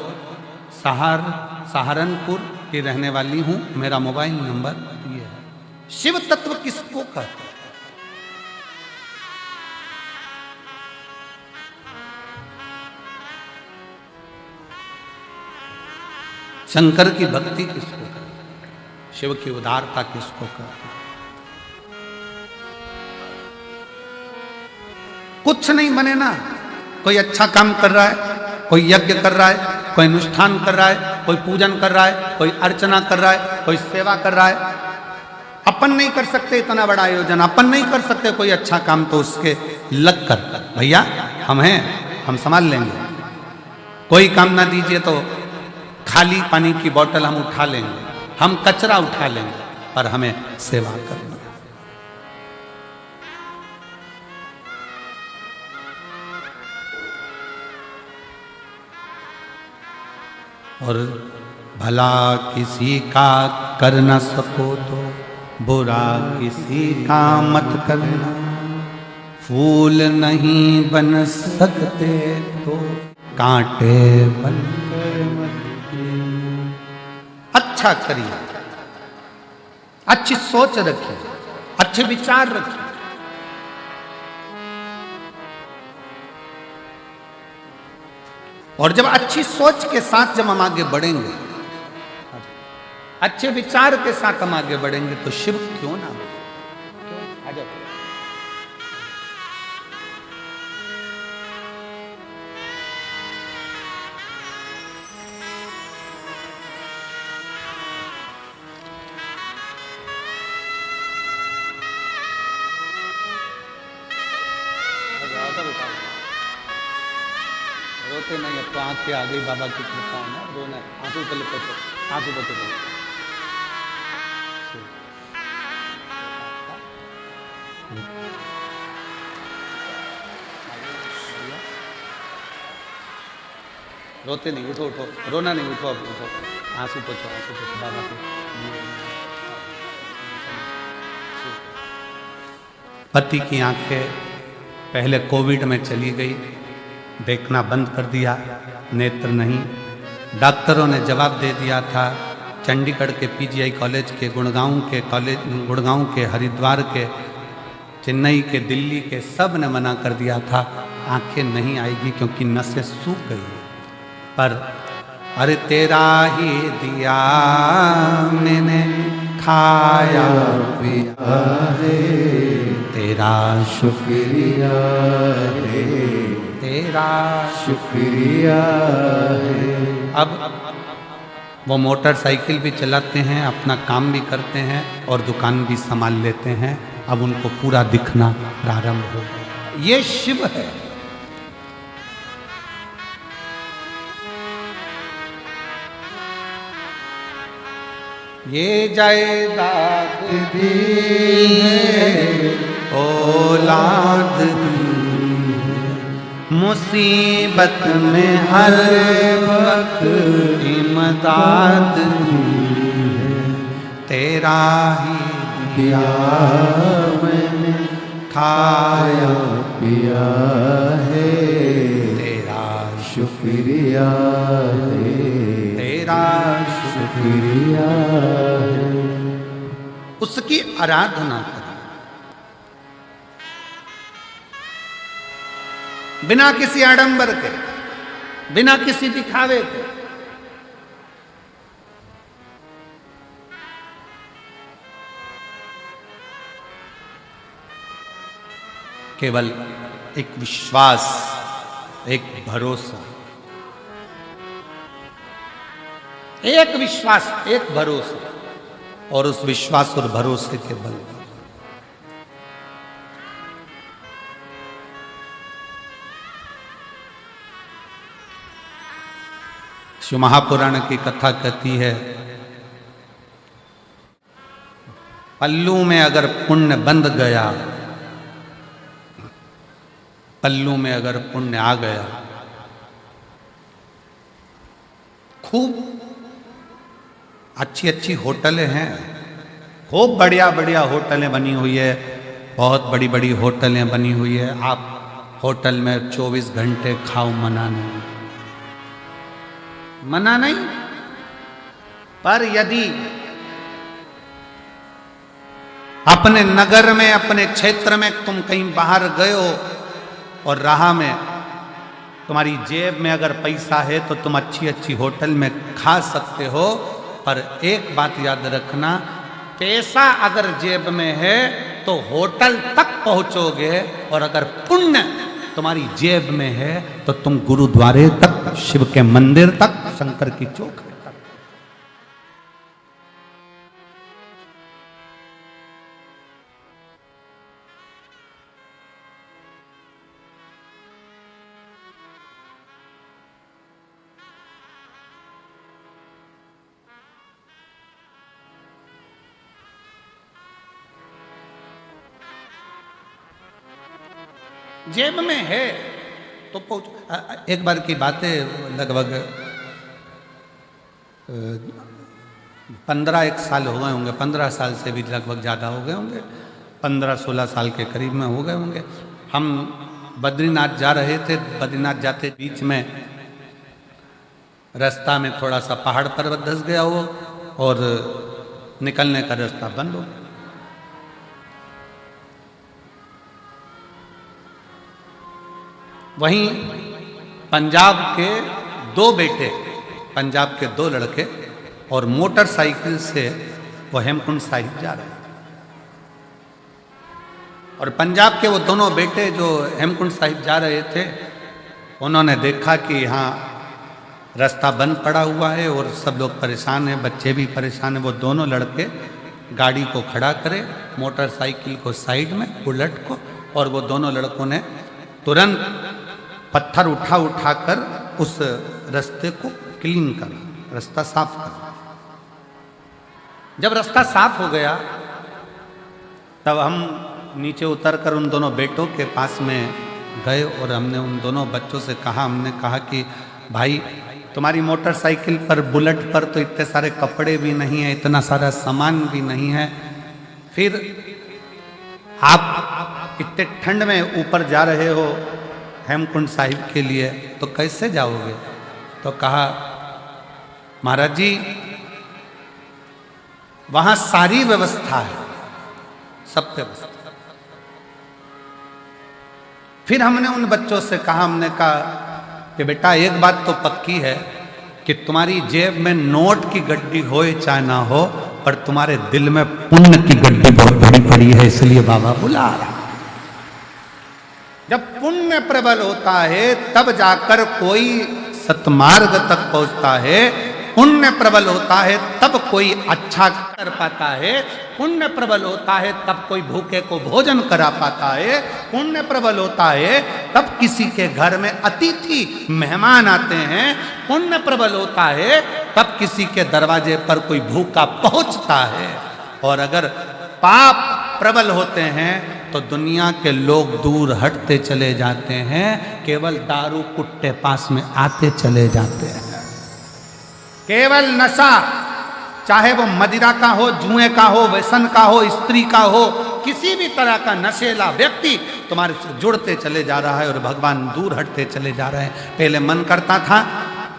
सहारनपुर की रहने वाली हूँ। मेरा मोबाइल नंबर ये है। शिव तत्व किसको कहते हैं? शंकर की भक्ति किसको कहते हैं? शिव की उदारता किसको कहते हैं? कुछ नहीं बने ना। कोई अच्छा काम कर रहा है, कोई यज्ञ कर रहा है, कोई अनुष्ठान कर रहा है, कोई पूजन कर रहा है, कोई अर्चना कर रहा है, कोई सेवा कर रहा है। अपन नहीं कर सकते इतना बड़ा आयोजन, अपन नहीं कर सकते कोई अच्छा काम, तो उसके लग कर भैया हम हैं, हम संभाल लेंगे। कोई काम ना दीजिए तो खाली पानी की बोतल हम उठा लेंगे, हम कचरा उठा लेंगे, पर हमें सेवा करना। और भला किसी का कर न सको तो बुरा किसी का मत करना। फूल नहीं बन सकते तो कांटे बनकर मत। अच्छा करिए, अच्छी सोच रखिए, अच्छे विचार रखिए। और जब अच्छी सोच के साथ जब हम आगे बढ़ेंगे, अच्छे विचार के साथ हम आगे बढ़ेंगे, तो शिव क्यों ना हो। आ जाओ। सब उठा लो। रोते नहीं, अब तो आंखें आ गई, बाबा की कृपा है ना, रोना आंसू पहले पोछो, आंसू पोछो। रोते नहीं, उठो उठो, रोना नहीं, उठो अब उठो, आंसू पोछो बाबा के। पति की आंखें पहले कोविड में चली गई, देखना बंद कर दिया, नेत्र नहीं। डॉक्टरों ने जवाब दे दिया था, चंडीगढ़ के पीजीआई कॉलेज के, गुड़गांव के, हरिद्वार के, चेन्नई के, दिल्ली के, सब ने मना कर दिया था, आंखें नहीं आएगी क्योंकि नसें सूख गई। पर अरे तेरा ही दिया मैंने खाया पिया है, तेरा शुक्रिया है, तेरा शुक्रिया है। अब वो मोटरसाइकिल भी चलाते हैं, अपना काम भी करते हैं और दुकान भी संभाल लेते हैं। अब उनको पूरा दिखना प्रारंभ हो गया। ये शिव है। ये जायदाद भी है, औलाद भी है, मुसीबत में हर वक्त इमदाद भी है, तेरा ही दिया मैंने खाया पिया है, तेरा शुक्रिया है, तेरा शुक्रिया है। उसकी आराधना करें बिना किसी आडंबर के, बिना किसी दिखावे के। केवल एक विश्वास, एक भरोसा, एक विश्वास, एक भरोसा, और उस विश्वास और भरोसे के बल पर शिव महापुराण की कथा कहती है, पल्लू में अगर पुण्य बंध गया, पल्लू में अगर पुण्य आ गया, खूब अच्छी अच्छी होटलें हैं, खूब बढ़िया बढ़िया होटलें बनी हुई है, बहुत बड़ी बड़ी होटलें बनी हुई है। आप होटल में 24 घंटे खाओ, मना नहीं, मना नहीं। पर यदि अपने नगर में, अपने क्षेत्र में तुम कहीं बाहर गए हो और राह में तुम्हारी जेब में अगर पैसा है तो तुम अच्छी अच्छी होटल में खा सकते हो, पर एक बात याद रखना, पैसा अगर जेब में है तो होटल तक पहुंचोगे, और अगर पुण्य तुम्हारी जेब में है तो तुम गुरुद्वारे तक, शिव के मंदिर तक, शंकर की चौक तक। जेब में है तो पहुंच। एक बार की बात है, लगभग 15 साल हो गए होंगे, 15 साल से भी लगभग ज़्यादा हो गए होंगे, 15-16 साल के करीब में हो गए होंगे। हम बद्रीनाथ जा रहे थे, बद्रीनाथ जाते बीच में रास्ता में थोड़ा सा पहाड़ पर्वत धंस गया हो और निकलने का रास्ता बंद हो गया। वहीं पंजाब के 2 बेटे, पंजाब के 2 लड़के और मोटरसाइकिल से वो हेमकुंड साहिब जा रहे हैं, और पंजाब के वो दोनों बेटे जो हेमकुंड साहिब जा रहे थे, उन्होंने देखा कि यहाँ रास्ता बंद पड़ा हुआ है और सब लोग परेशान हैं, बच्चे भी परेशान हैं। वो दोनों लड़के गाड़ी को खड़ा करे, मोटरसाइकिल को साइड में, बुलेट को, और वो दोनों लड़कों ने तुरंत पत्थर उठा उठा कर उस रास्ते को क्लीन करा, रास्ता साफ करा। जब रास्ता साफ हो गया तब हम नीचे उतरकर उन दोनों बेटों के पास में गए और हमने उन दोनों बच्चों से कहा, हमने कहा कि भाई तुम्हारी मोटरसाइकिल पर, बुलेट पर तो इतने सारे कपड़े भी नहीं है, इतना सारा सामान भी नहीं है, फिर आप इतने ठंड में ऊपर जा रहे हो हेमकुंड साहिब के लिए, तो कैसे जाओगे? तो कहा महाराज जी वहां सारी व्यवस्था है, सब व्यवस्था। फिर हमने उन बच्चों से कहा, हमने कहा कि बेटा एक बात तो पक्की है कि तुम्हारी जेब में नोट की गड्डी हो चाहे ना हो, पर तुम्हारे दिल में पुण्य की गड्डी बहुत बड़ी पड़ी है, इसलिए बाबा बुला रहा। जब पुण्य प्रबल होता है तब जाकर कोई सतमार्ग तक पहुंचता है, पुण्य प्रबल होता है तब कोई अच्छा कर पाता है, पुण्य प्रबल होता है तब कोई भूखे को भोजन करा पाता है, पुण्य प्रबल होता है तब किसी के घर में अतिथि मेहमान आते हैं, पुण्य प्रबल होता है तब किसी के दरवाजे पर कोई भूखा पहुंचता है। और अगर पाप प्रबल होते हैं तो दुनिया के लोग दूर हटते चले जाते हैं, केवल दारू कुट्टे पास में आते चले जाते हैं। केवल नशा, चाहे वो मदिरा का हो, जुए का हो, व्यसन का हो, स्त्री का हो, किसी भी तरह का नशेला व्यक्ति तुम्हारे से जुड़ते चले जा रहा है और भगवान दूर हटते चले जा रहे हैं। पहले मन करता था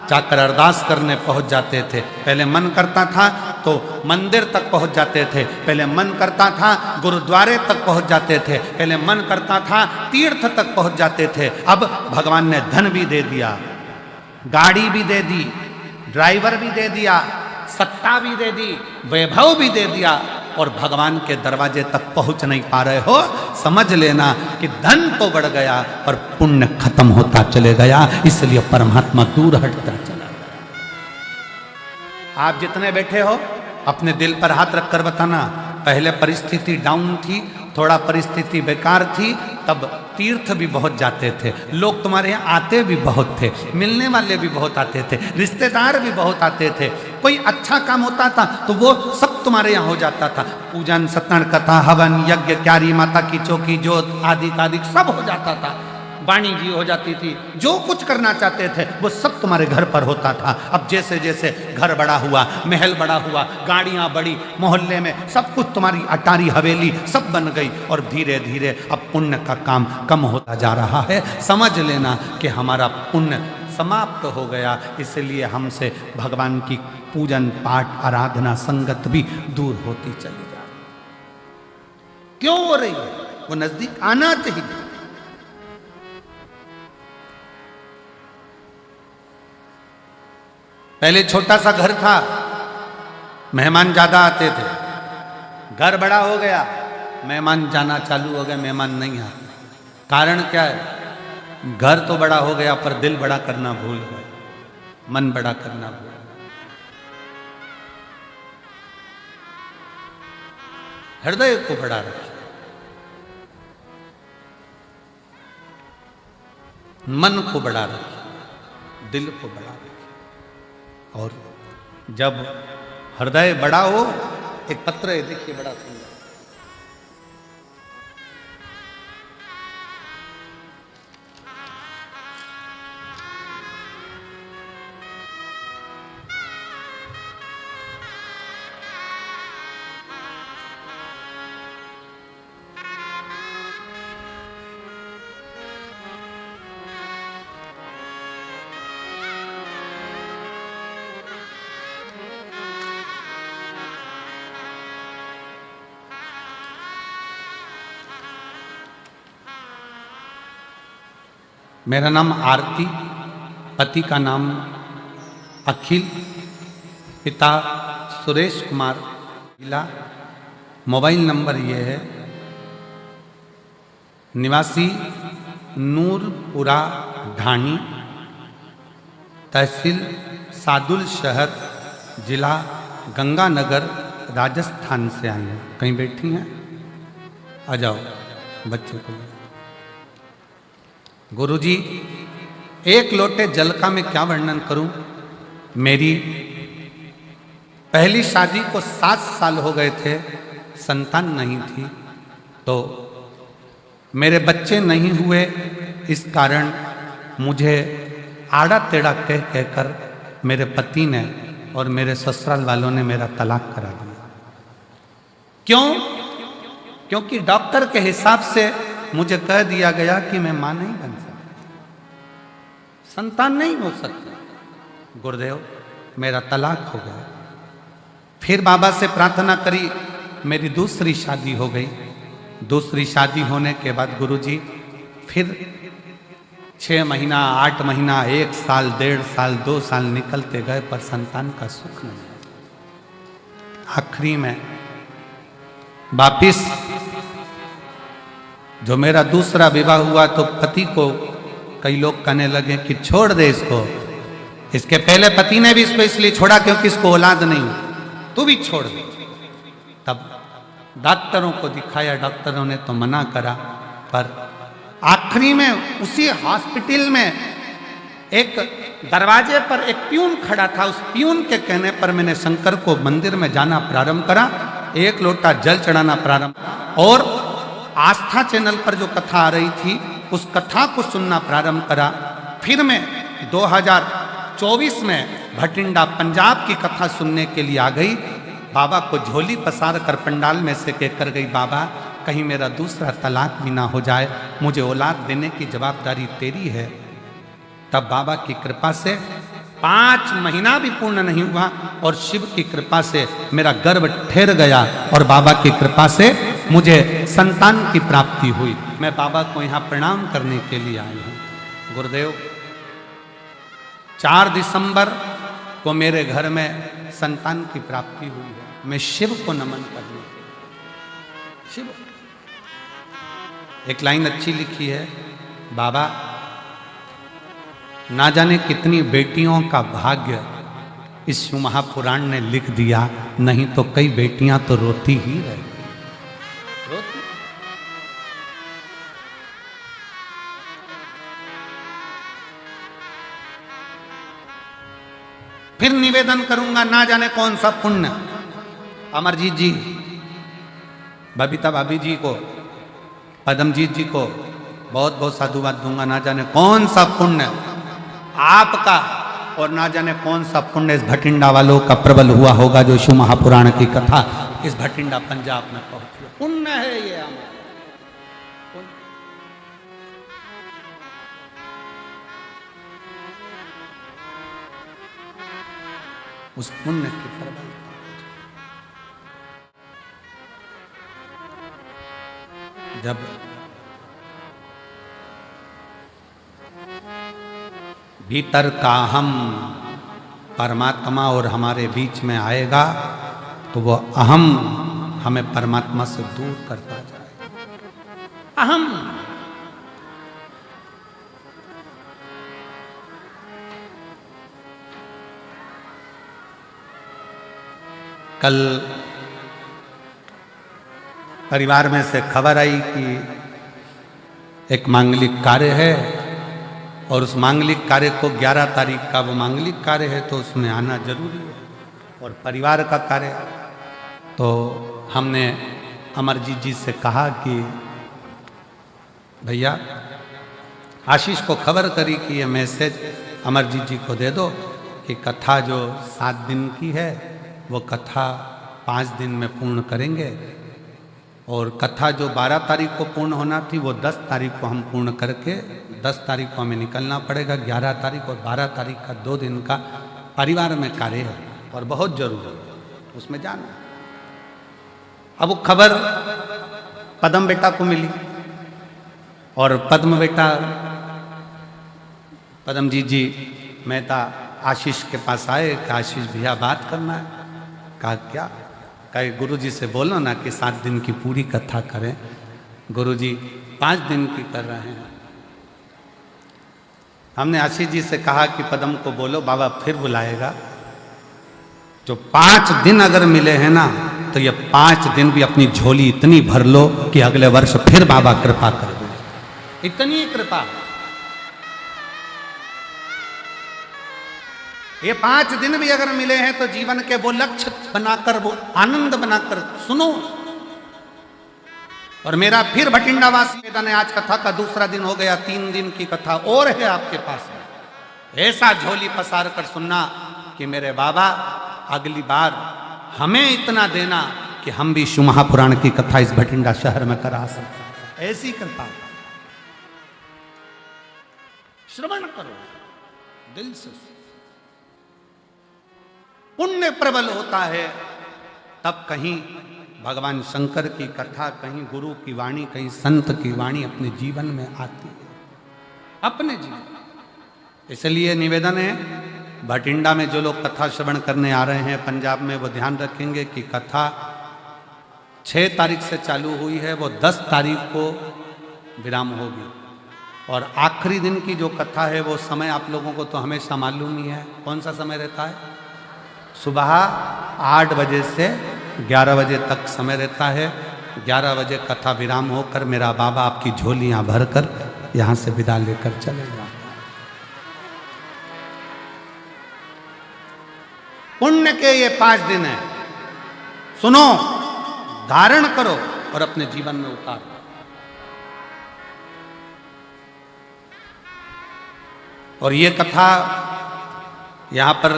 जाकर अरदास करने पहुंच जाते थे, पहले मन करता था तो मंदिर तक पहुंच जाते थे, पहले मन करता था गुरुद्वारे तक पहुंच जाते थे, पहले मन करता था तीर्थ तक पहुंच जाते थे। अब भगवान ने धन भी दे दिया, गाड़ी भी दे दी, ड्राइवर भी दे दिया, सत्ता भी दे दी, वैभव भी दे दिया, और भगवान के दरवाजे तक पहुंच नहीं पा रहे हो। समझ लेना कि धन तो बढ़ गया पर पुण्य खत्म होता चले गया, इसलिए परमात्मा दूर हटता चला गया। आप जितने बैठे हो अपने दिल पर हाथ रखकर बताना, पहले परिस्थिति डाउन थी, थोड़ा परिस्थिति बेकार थी, तब तीर्थ भी बहुत जाते थे, लोग तुम्हारे यहाँ आते भी बहुत थे, मिलने वाले भी बहुत आते थे, रिश्तेदार भी बहुत आते थे, कोई अच्छा काम होता था तो वो सब तुम्हारे यहाँ हो जाता था, पूजन, सत्यनारायण कथा, हवन, यज्ञ, क्यारी माता की चौकी, जोत आदि आदि सब हो जाता था, वाणी जी हो जाती थी, जो कुछ करना चाहते थे वो सब तुम्हारे घर पर होता था। अब जैसे जैसे घर बड़ा हुआ, महल बड़ा हुआ, गाड़ियां बढ़ी, मोहल्ले में सब कुछ तुम्हारी अटारी हवेली सब बन गई, और धीरे धीरे अब पुण्य का काम कम होता जा रहा है। समझ लेना कि हमारा पुण्य समाप्त हो गया, इसलिए हमसे भगवान की पूजन पाठ आराधना संगत भी दूर होती चली जा रही। क्यों हो रही है? वो नजदीक आना चाहिए। पहले छोटा सा घर था, मेहमान ज्यादा आते थे, घर बड़ा हो गया, मेहमान जाना चालू हो गया, मेहमान नहीं आते। कारण क्या है? घर तो बड़ा हो गया पर दिल बड़ा करना भूल गए, मन बड़ा करना भूल गए। हृदय को बड़ा रखिए, मन को बड़ा रखिए, दिल को बड़ा रखिए। और जब हृदय बड़ा हो, एक पत्र है देखिए बड़ा सुंदर, मेरा नाम आरती, पति का नाम अखिल, पिता सुरेश कुमार, जिला मोबाइल नंबर ये है, निवासी नूरपुरा ढाणी, तहसील सादुल शहर, जिला गंगानगर, राजस्थान से आई हैं। कहीं बैठी हैं? आ जाओ बच्चे को। गुरुजी, एक लोटे जल का मैं क्या वर्णन करूं। मेरी पहली शादी को 7 साल हो गए थे, संतान नहीं थी, तो मेरे बच्चे नहीं हुए, इस कारण मुझे आड़ा टेढ़ा कह कहकर मेरे पति ने और मेरे ससुराल वालों ने मेरा तलाक करा दिया। क्यों? क्योंकि डॉक्टर के हिसाब से मुझे कह दिया गया कि मैं मां नहीं बन सकती, संतान नहीं हो सकती। गुरुदेव, मेरा तलाक हो गया। फिर बाबा से प्रार्थना करी, मेरी दूसरी शादी हो गई। दूसरी शादी होने के बाद गुरुजी फिर 6 महीना, 8 महीना, 1 साल, 1.5 साल, 2 साल निकलते गए, पर संतान का सुख नहीं। आखिरी में वापिस जो मेरा दूसरा विवाह हुआ तो पति को कई लोग कहने लगे कि छोड़ दे इसको। इसके पहले पति ने भी इसको इसलिए छोड़ा क्योंकि इसको औलाद नहीं, तू भी छोड़ दे। तब डॉक्टरों को दिखाया, डॉक्टरों ने तो मना करा, पर आखिरी में उसी हॉस्पिटल में एक दरवाजे पर एक प्यून खड़ा था। उस प्यून के कहने पर मैंने शंकर को मंदिर में जाना प्रारंभ करा, 1 लोटा जल चढ़ाना प्रारंभ, और आस्था चैनल पर जो कथा आ रही थी उस कथा को सुनना प्रारंभ करा। फिर मैं 2024 में भटिंडा पंजाब की कथा सुनने के लिए आ गई। बाबा को झोली पसार कर पंडाल में से कहकर गई, बाबा कहीं मेरा दूसरा तलाक भी ना हो जाए, मुझे औलाद देने की जवाबदारी तेरी है। तब बाबा की कृपा से 5 महीना भी पूर्ण नहीं हुआ और शिव की कृपा से मेरा गर्भ ठहर गया और बाबा की कृपा से मुझे संतान की प्राप्ति हुई। मैं बाबा को यहाँ प्रणाम करने के लिए आई हूँ। गुरुदेव, 4 दिसंबर को मेरे घर में संतान की प्राप्ति हुई है। मैं शिव को नमन करने के लिए। शिव, एक लाइन अच्छी लिखी है, बाबा ना जाने कितनी बेटियों का भाग्य इस शिव महापुराण ने लिख दिया, नहीं तो कई बेटियां तो रोती ही रहती। रोती। फिर निवेदन करूंगा, ना जाने कौन सा पुण्य अमरजीत जी, बबीता भाभी जी को, पदमजीत जी को बहुत बहुत साधुवाद दूंगा। ना जाने कौन सा पुण्य आपका और ना जाने कौन सा पुण्य इस भटिंडा वालों का प्रबल हुआ होगा जो शिव महापुराण की कथा इस भटिंडा पंजाब में पहुंची। पुण्य है ये हमारा। उस पुण्य की प्रबल जब भीतर का हम परमात्मा और हमारे बीच में आएगा तो वो अहम हमें परमात्मा से दूर करता जाएगा। अहम कल परिवार में से खबर आई कि एक मांगलिक कार्य है और उस मांगलिक कार्य को 11 तारीख का वो मांगलिक कार्य है तो उसमें आना जरूरी है और परिवार का कार्य। तो हमने अमरजीत जी से कहा कि भैया आशीष को खबर करी कि ये मैसेज अमरजीत जी को दे दो कि कथा जो 7 दिन की है वो कथा 5 दिन में पूर्ण करेंगे और कथा जो 12 तारीख को पूर्ण होना थी वो 10 तारीख को हम पूर्ण करके 10 तारीख को हमें निकलना पड़ेगा। 11 तारीख और 12 तारीख का 2 दिन का परिवार में कार्य है और बहुत जरूरी है उसमें जाना। अब वो खबर पद्म बेटा को मिली और पद्म बेटा पद्मजीत जी मेहता आशीष के पास आए कि आशीष भैया बात करना है। कहा क्या? कहे गुरुजी से बोलो ना कि 7 दिन की पूरी कथा करें। गुरुजी 5 दिन की कर रहे हैं। हमने आशीष जी से कहा कि पद्म को बोलो, बाबा फिर बुलाएगा। जो 5 दिन अगर मिले हैं ना तो ये 5 दिन भी अपनी झोली इतनी भर लो कि अगले वर्ष फिर बाबा कृपा कर दे। इतनी कृपा। ये 5 दिन भी अगर मिले हैं तो जीवन के वो लक्ष्य बनाकर, वो आनंद बनाकर सुनो। और मेरा फिर भटिंडावास निवेदन है, आज कथा का दूसरा दिन हो गया, 3 दिन की कथा और है आपके पास में। ऐसा झोली पसार कर सुनना कि मेरे बाबा अगली बार हमें इतना देना कि हम भी शिव महापुराण की कथा इस भटिंडा शहर में करा सकते। ऐसी कृपा श्रवण करो दिल से। पुण्य प्रबल होता है तब कहीं भगवान शंकर की कथा, कहीं गुरु की वाणी, कहीं संत की वाणी अपने जीवन में आती है, अपने जीवन। इसलिए निवेदन है, भटिंडा में जो लोग कथा श्रवण करने आ रहे हैं पंजाब में, वो ध्यान रखेंगे कि कथा 6 तारीख से चालू हुई है, वो 10 तारीख को विराम होगी। और आखिरी दिन की जो कथा है वो समय आप लोगों को तो हमेशा मालूम ही है। कौन सा समय रहता है? सुबह 8 बजे से 11 बजे तक समय रहता है। 11 बजे कथा विराम होकर मेरा बाबा आपकी झोलियां भरकर यहां से विदा लेकर चले जाते। पुण्य के ये 5 दिन है, सुनो, धारण करो और अपने जीवन में उतारो। और ये कथा यहां पर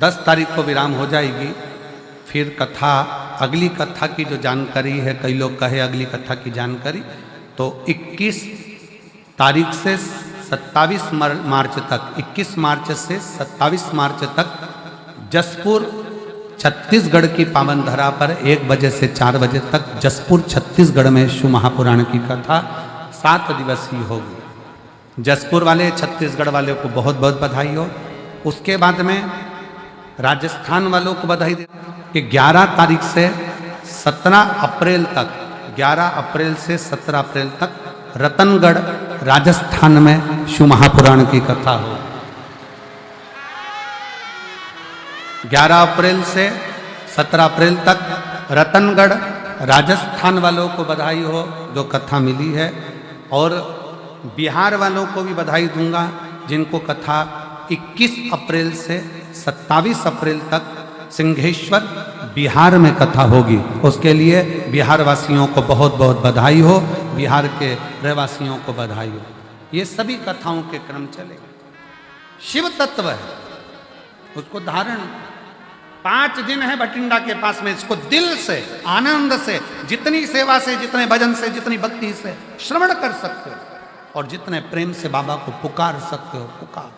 10 तारीख को विराम हो जाएगी। फिर कथा, अगली कथा की जो जानकारी है, कई लोग कहे अगली कथा की जानकारी, तो 21 तारीख से 27 मार्च तक, 21 मार्च से 27 मार्च तक जसपुर छत्तीसगढ़ की पावन धरा पर 1 बजे से 4 बजे तक जसपुर छत्तीसगढ़ में शिव महापुराण की कथा 7 दिवसीय होगी। जसपुर वाले, छत्तीसगढ़ वाले को बहुत बहुत बधाई हो। उसके बाद में राजस्थान वालों को बधाई दे कि 11 तारीख से 17 अप्रैल तक, 11 अप्रैल से 17 अप्रैल तक रतनगढ़ राजस्थान में शिव महापुराण की कथा हो। 11 अप्रैल से 17 अप्रैल तक रतनगढ़ राजस्थान वालों को बधाई हो जो कथा मिली है। और बिहार वालों को भी बधाई दूंगा जिनको कथा 21 अप्रैल से 27 अप्रैल तक सिंहेश्वर बिहार में कथा होगी। उसके लिए बिहार वासियों को बहुत बहुत बधाई हो, बिहार के रहवासियों को बधाई हो। ये सभी कथाओं के क्रम चले। शिव तत्व है, उसको धारण 5 दिन है भटिंडा के पास में। इसको दिल से, आनंद से, जितनी सेवा से, जितने भजन से, जितनी भक्ति से श्रवण कर सकते हो और जितने प्रेम से बाबा को पुकार सकते हो पुकार।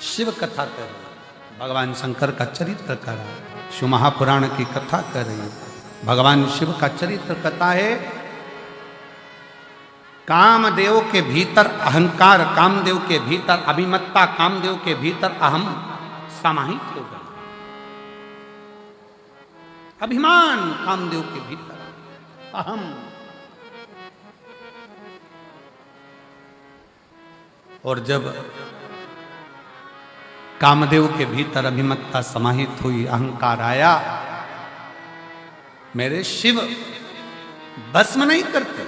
शिव कथा कर रही, भगवान शंकर का चरित्र कर रहा है, शिव महापुराण की कथा कर रही है। भगवान शिव का चरित्र कथा है। कामदेव के भीतर अहंकार, कामदेव के भीतर अभिमत्ता, कामदेव के भीतर अहम समाहित हो गया। अभिमान कामदेव के भीतर, अहम। और जब कामदेव के भीतर अभिमत्ता समाहित हुई, अहंकार आया, मेरे शिव भस्म नहीं करते।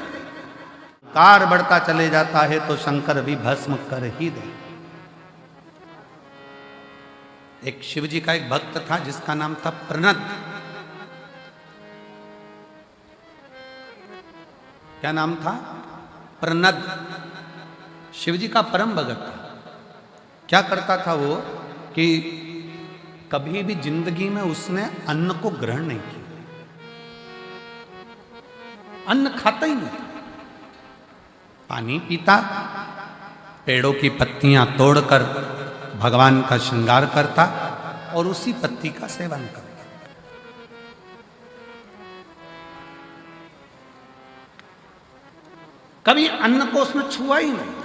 कार बढ़ता चले जाता है तो शंकर भी भस्म कर ही दे। एक शिव जी का एक भक्त था जिसका नाम था प्रनद। क्या नाम था? प्रनद। शिव जी का परम भगत था। क्या करता था वो कि कभी भी जिंदगी में उसने अन्न को ग्रहण नहीं किया, अन्न खाता ही नहीं, पानी पीता, पेड़ों की पत्तियां तोड़कर भगवान का श्रृंगार करता और उसी पत्ती का सेवन करता। कभी अन्न को उसने छुआ ही नहीं।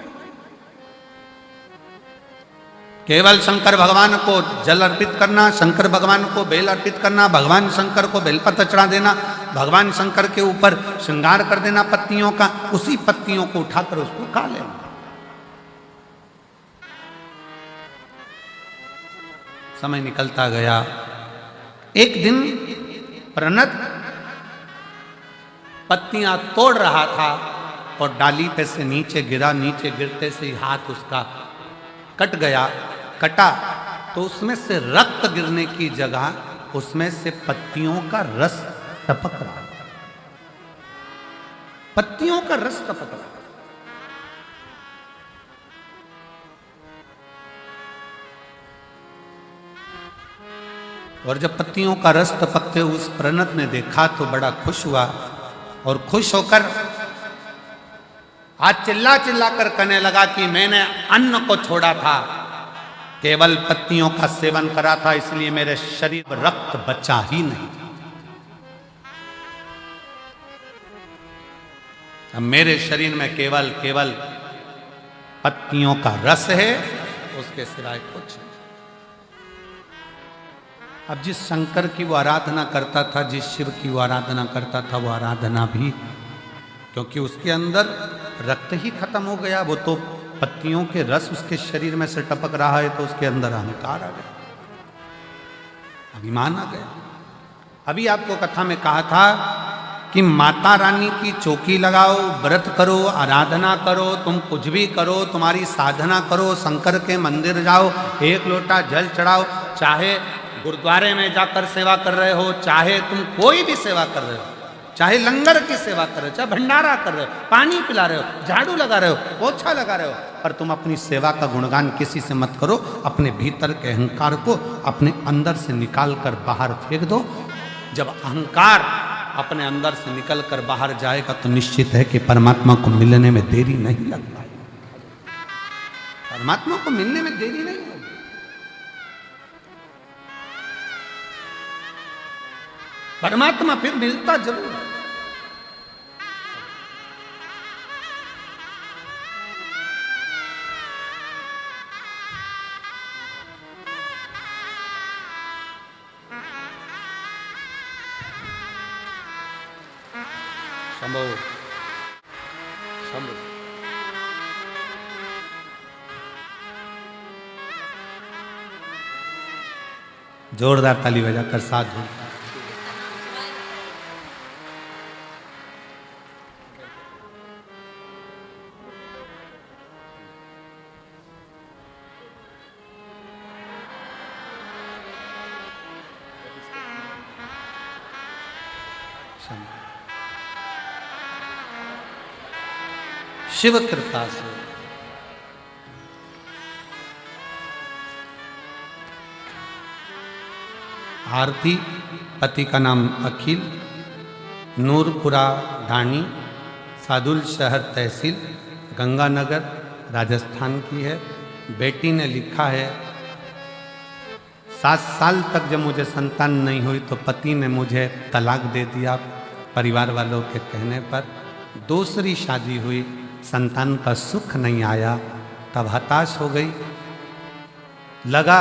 केवल शंकर भगवान को जल अर्पित करना, शंकर भगवान को बेल अर्पित करना, भगवान शंकर को बेलपत्र चढ़ा देना, भगवान शंकर के ऊपर श्रृंगार कर देना पत्तियों का, उसी पत्तियों को उठाकर उसको खा लेना। समय निकलता गया। एक दिन प्रणत पत्तियां तोड़ रहा था और डाली पे से नीचे गिरा, नीचे गिरते से ही हाथ उसका कट गया, कटा तो उसमें से रक्त गिरने की जगह उसमें से पत्तियों का रस टपक रहा, पत्तियों का रस टपक रहा। और जब पत्तियों का रस टपकते उस प्रणत ने देखा तो बड़ा खुश हुआ और खुश होकर आज चिल्ला चिल्ला कर कहने लगा कि मैंने अन्न को छोड़ा था, केवल पत्तियों का सेवन करा था, इसलिए मेरे शरीर में रक्त बचा ही नहीं। अब मेरे शरीर में केवल केवल पत्तियों का रस है, उसके सिवाय कुछ नहीं। अब जिस शंकर की वो आराधना करता था, जिस शिव की वो आराधना करता था, वो आराधना भी, क्योंकि उसके अंदर रक्त ही खत्म हो गया, वो तो पत्तियों के रस उसके शरीर में से टपक रहा है, तो उसके अंदर अहंकार आ गया, अभिमान आ गया। अभी आपको कथा में कहा था कि माता रानी की चौकी लगाओ, व्रत करो, आराधना करो, तुम कुछ भी करो, तुम्हारी साधना करो, शंकर के मंदिर जाओ, एक लोटा जल चढ़ाओ, चाहे गुरुद्वारे में जाकर सेवा कर रहे हो, चाहे तुम कोई भी सेवा कर रहे हो, चाहे लंगर की सेवा कर रहे हो, चाहे भंडारा कर रहे हो, पानी पिला रहे हो, झाड़ू लगा रहे हो, पोछा लगा रहे हो, पर तुम अपनी सेवा का गुणगान किसी से मत करो। अपने भीतर के अहंकार को अपने अंदर से निकाल कर बाहर फेंक दो। जब अहंकार अपने अंदर से निकल कर बाहर जाएगा तो निश्चित है कि परमात्मा को मिलने में देरी नहीं लग पाएगी, परमात्मा को मिलने में देरी नहीं होगी। परमात्मा फिर मिलता जरूर है। शंभो शंभो। जोरदार ताली बजाकर साधु। शिव कृपा से आरती, पति का नाम अखिल, नूरपुरा ढाणी, सादुल शहर तहसील, गंगानगर, राजस्थान की है। बेटी ने लिखा है 7 साल तक जब मुझे संतान नहीं हुई तो पति ने मुझे तलाक दे दिया परिवार वालों के कहने पर। दूसरी शादी हुई, संतान का सुख नहीं आया, तब हताश हो गई। लगा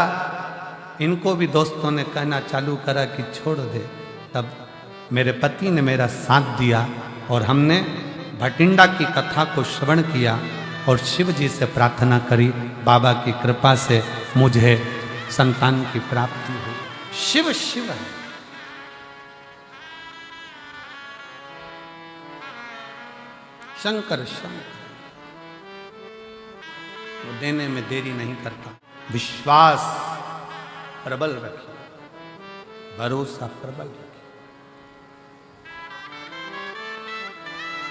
इनको भी दोस्तों ने कहना चालू करा कि छोड़ दे, तब मेरे पति ने मेरा साथ दिया और हमने भटिंडा की कथा को श्रवण किया और शिव जी से प्रार्थना करी, बाबा की कृपा से मुझे संतान की प्राप्ति हुई। शिव शिव है। शंकर शंकर, वो देने में देरी नहीं करता। विश्वास प्रबल रखिए, भरोसा प्रबल रखिए,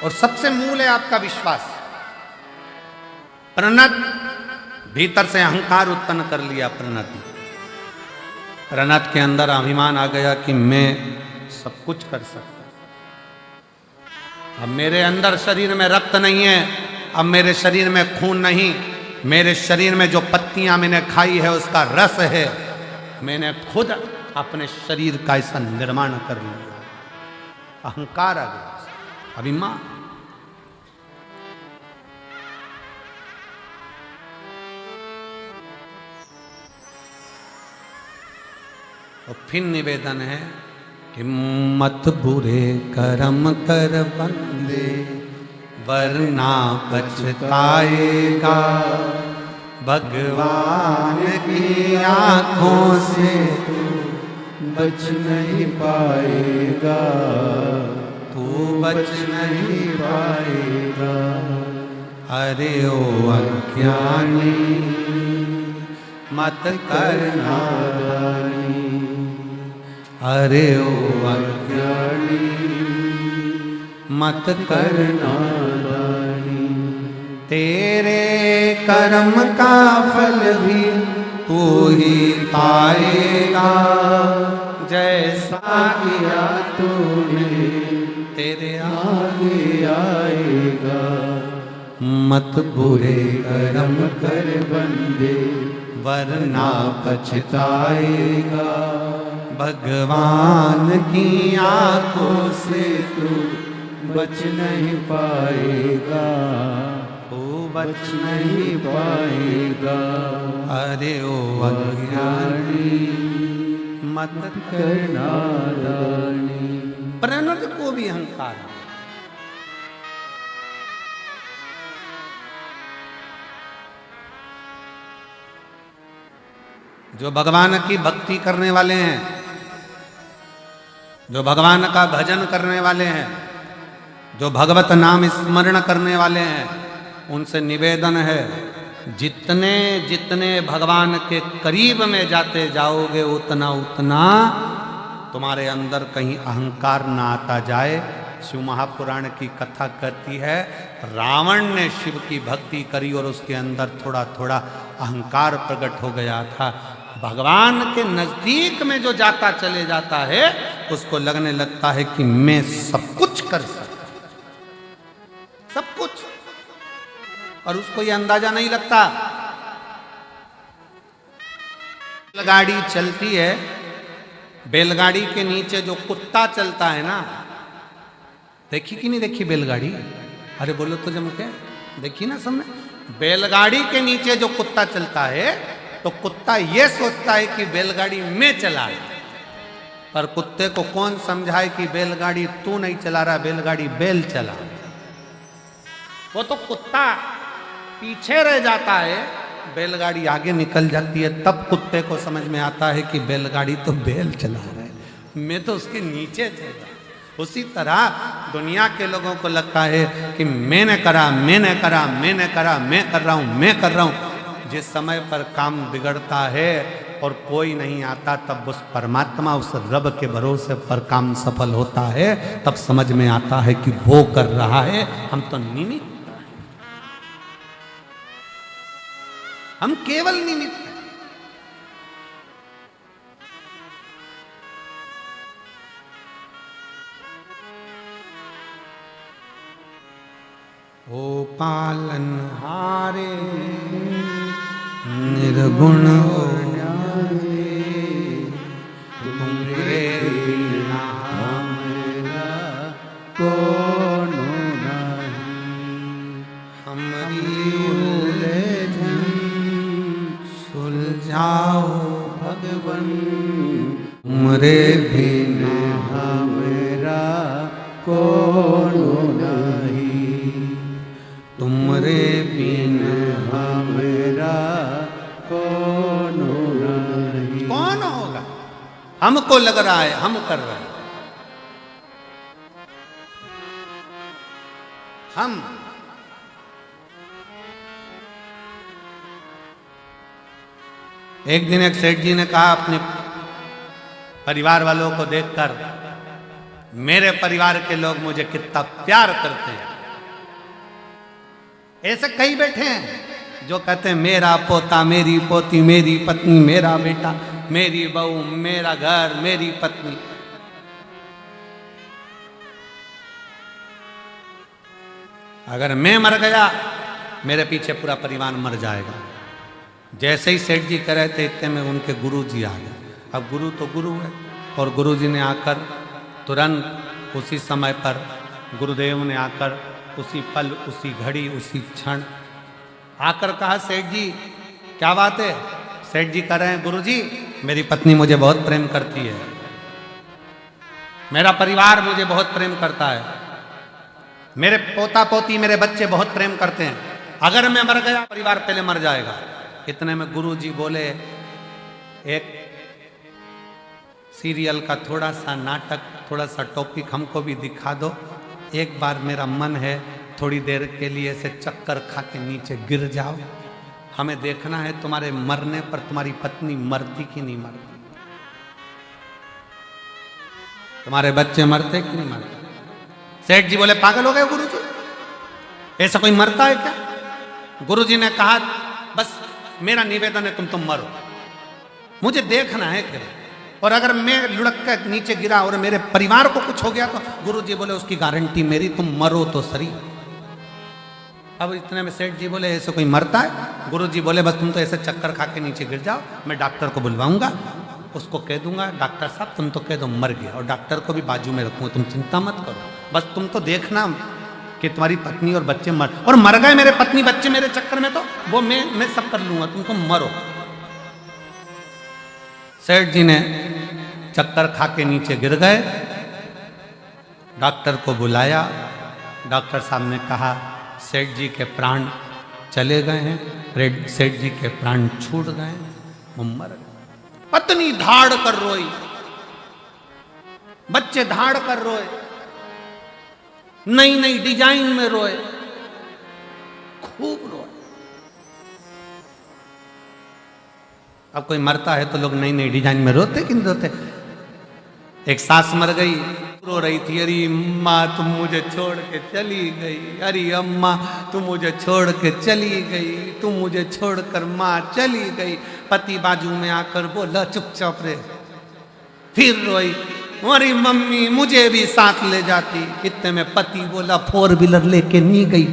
और सबसे मूल है आपका विश्वास। प्रणत भीतर से अहंकार उत्पन्न कर लिया, प्रणत के अंदर अभिमान आ गया कि मैं सब कुछ कर सकता। अब मेरे अंदर शरीर में रक्त नहीं है, अब मेरे शरीर में खून नहीं, मेरे शरीर में जो पत्तियां मैंने खाई है उसका रस है। मैंने खुद अपने शरीर का ऐसा निर्माण कर लिया। अहंकार आ गया, अभिमान। और फिर निवेदन है कि मत बुरे कर्म कर बंदे, वरना पछताएगा, भगवान की आंखों से तू बच नहीं पाएगा। तू बच नहीं पाएगा। अरे ओ अज्ञानी मत कर नादानी, अरे ओ अज्ञानी मत कर नादानी। तेरे कर्म का फल भी तू ही पाएगा, जैसा किया तूने तेरे आगे आएगा। मत बुरे कर्म कर बंदे, वरना पछताएगा। भगवान की आंखों से तू बच नहीं पाएगा, ओ बच नहीं पाएगा। अरे ओ अज्ञानी मत कर नादानी। प्रणत को भी अहंकार है। जो भगवान की भक्ति करने वाले हैं, जो भगवान का भजन करने वाले हैं, जो भगवत नाम स्मरण करने वाले हैं, उनसे निवेदन है, जितने जितने भगवान के करीब में जाते जाओगे उतना उतना तुम्हारे अंदर कहीं अहंकार ना आता जाए। शिव महापुराण की कथा कहती है, रावण ने शिव की भक्ति करी और उसके अंदर थोड़ा थोड़ा अहंकार प्रकट हो गया था। भगवान के नजदीक में जो जाता चले जाता है, उसको लगने लगता है कि मैं सब कुछ कर सकता, सब कुछ, और उसको ये अंदाजा नहीं लगता। बैलगाड़ी चलती है, बैलगाड़ी के नीचे जो कुत्ता चलता है ना, देखी कि नहीं देखी बैलगाड़ी? अरे बोलो तो जम के देखी ना सबने। बैलगाड़ी के नीचे जो कुत्ता चलता है, तो कुत्ता ये सोचता है कि बैलगाड़ी मैं चला रहा, पर कुत्ते को कौन समझाए कि बैलगाड़ी तू नहीं चला रहा, बैलगाड़ी बैल चला। वो तो कुत्ता पीछे रह जाता है, बैलगाड़ी आगे निकल जाती है, तब कुत्ते को समझ में आता है कि बैलगाड़ी तो बैल चला रहा है, मैं तो उसके नीचे चल रहा। उसी तरह दुनिया के लोगों को लगता है कि मैंने करा, मैंने करा, मैंने करा, मैं कर रहा हूं, मैं कर रहा हूं। जिस समय पर काम बिगड़ता है और कोई नहीं आता, तब उस परमात्मा, उस रब के भरोसे पर काम सफल होता है, तब समझ में आता है कि वो कर रहा है, हम तो निमित्त, हम केवल निमित्त हैं। ओ पालनहारे निर्गुण हो तुमरे बिना हमरा कोनो नहीं। हमारी उलझन सुलझाओ भगवन, तुमरे बिना हमरा कोनो नहीं। तुमरे बिन हमरा कौन नहीं। कौन होगा? हमको लग रहा है हम कर रहे हैं, हम। एक दिन एक सेठ जी ने कहा अपने परिवार वालों को देखकर, मेरे परिवार के लोग मुझे कितना प्यार करते हैं। ऐसे कई बैठे हैं जो कहते हैं मेरा पोता, मेरी पोती, मेरी पत्नी, मेरा बेटा, मेरी बहू, मेरा घर, मेरी पत्नी। अगर मैं मर गया, मेरे पीछे पूरा परिवार मर जाएगा। जैसे ही सेठ जी कह रहे थे, इतने में उनके गुरु जी आ गए। अब गुरु तो गुरु है, और गुरु जी ने आकर तुरंत उसी समय पर, गुरुदेव ने आकर उसी पल, उसी घड़ी, उसी क्षण आकर कहा, सेठ जी क्या बात है? सेठ जी कह रहे हैं, गुरु जी मेरी पत्नी मुझे बहुत प्रेम करती है, मेरा परिवार मुझे बहुत प्रेम करता है, मेरे पोता पोती, मेरे बच्चे बहुत प्रेम करते हैं, अगर मैं मर गया परिवार पहले मर जाएगा। इतने में गुरु जी बोले, एक सीरियल का थोड़ा सा नाटक, थोड़ा सा टॉपिक हमको भी दिखा दो। एक बार मेरा मन है थोड़ी देर के लिए से चक्कर खा के नीचे गिर जाओ, हमें देखना है तुम्हारे मरने पर तुम्हारी पत्नी मरती कि नहीं मरती, तुम्हारे बच्चे मरते कि नहीं मरते। सेठ जी बोले पागल हो गए गुरुजी, ऐसा कोई मरता है क्या। गुरुजी ने कहा बस मेरा निवेदन है तुम मरो, मुझे देखना है क्या। और अगर मैं लुढ़क कर नीचे गिरा और मेरे परिवार को कुछ हो गया तो गुरुजी बोले उसकी गारंटी मेरी, तुम मरो तो सही। अब इतने में सेठ जी बोले ऐसे कोई मरता है। गुरुजी बोले बस तुम तो ऐसे चक्कर खा के नीचे गिर जाओ, मैं डॉक्टर को बुलवाऊंगा, उसको कह दूंगा डॉक्टर साहब तुम तो कह दो मर गया, और डॉक्टर को भी बाजू में रखूंगा, तुम चिंता मत करो, बस तुम तो देखना कि तुम्हारी पत्नी और बच्चे मर गए मेरे पत्नी बच्चे मेरे चक्कर में, तो वो मैं सब कर लूंगा, तुम मरो। सेठ जी ने चक्कर खा के नीचे गिर गए, डॉक्टर को बुलाया, डॉक्टर साहब ने कहा सेठ जी के प्राण चले गए हैं, सेठ जी के प्राण छूट गए, वो मर गए। पत्नी धाड़ कर रोई, बच्चे धाड़ कर रोए, नई नई डिजाइन में रोए, खूब रोए। अब कोई मरता है तो लोग नई नई डिजाइन में रोते कि नहीं रोते। एक सास मर गई, रो रही थी, अरे अम्मा तुम मुझे छोड़ के चली गई, अरे अम्मा तुम मुझे छोड़ के चली गई, तुम मुझे छोड़कर माँ चली गई। पति बाजू में आकर बोला चुपचाप रे, फिर रोई, अरे मम्मी मुझे भी साथ ले जाती। इतने में पति बोला 4 व्हीलर लेके नहीं गई,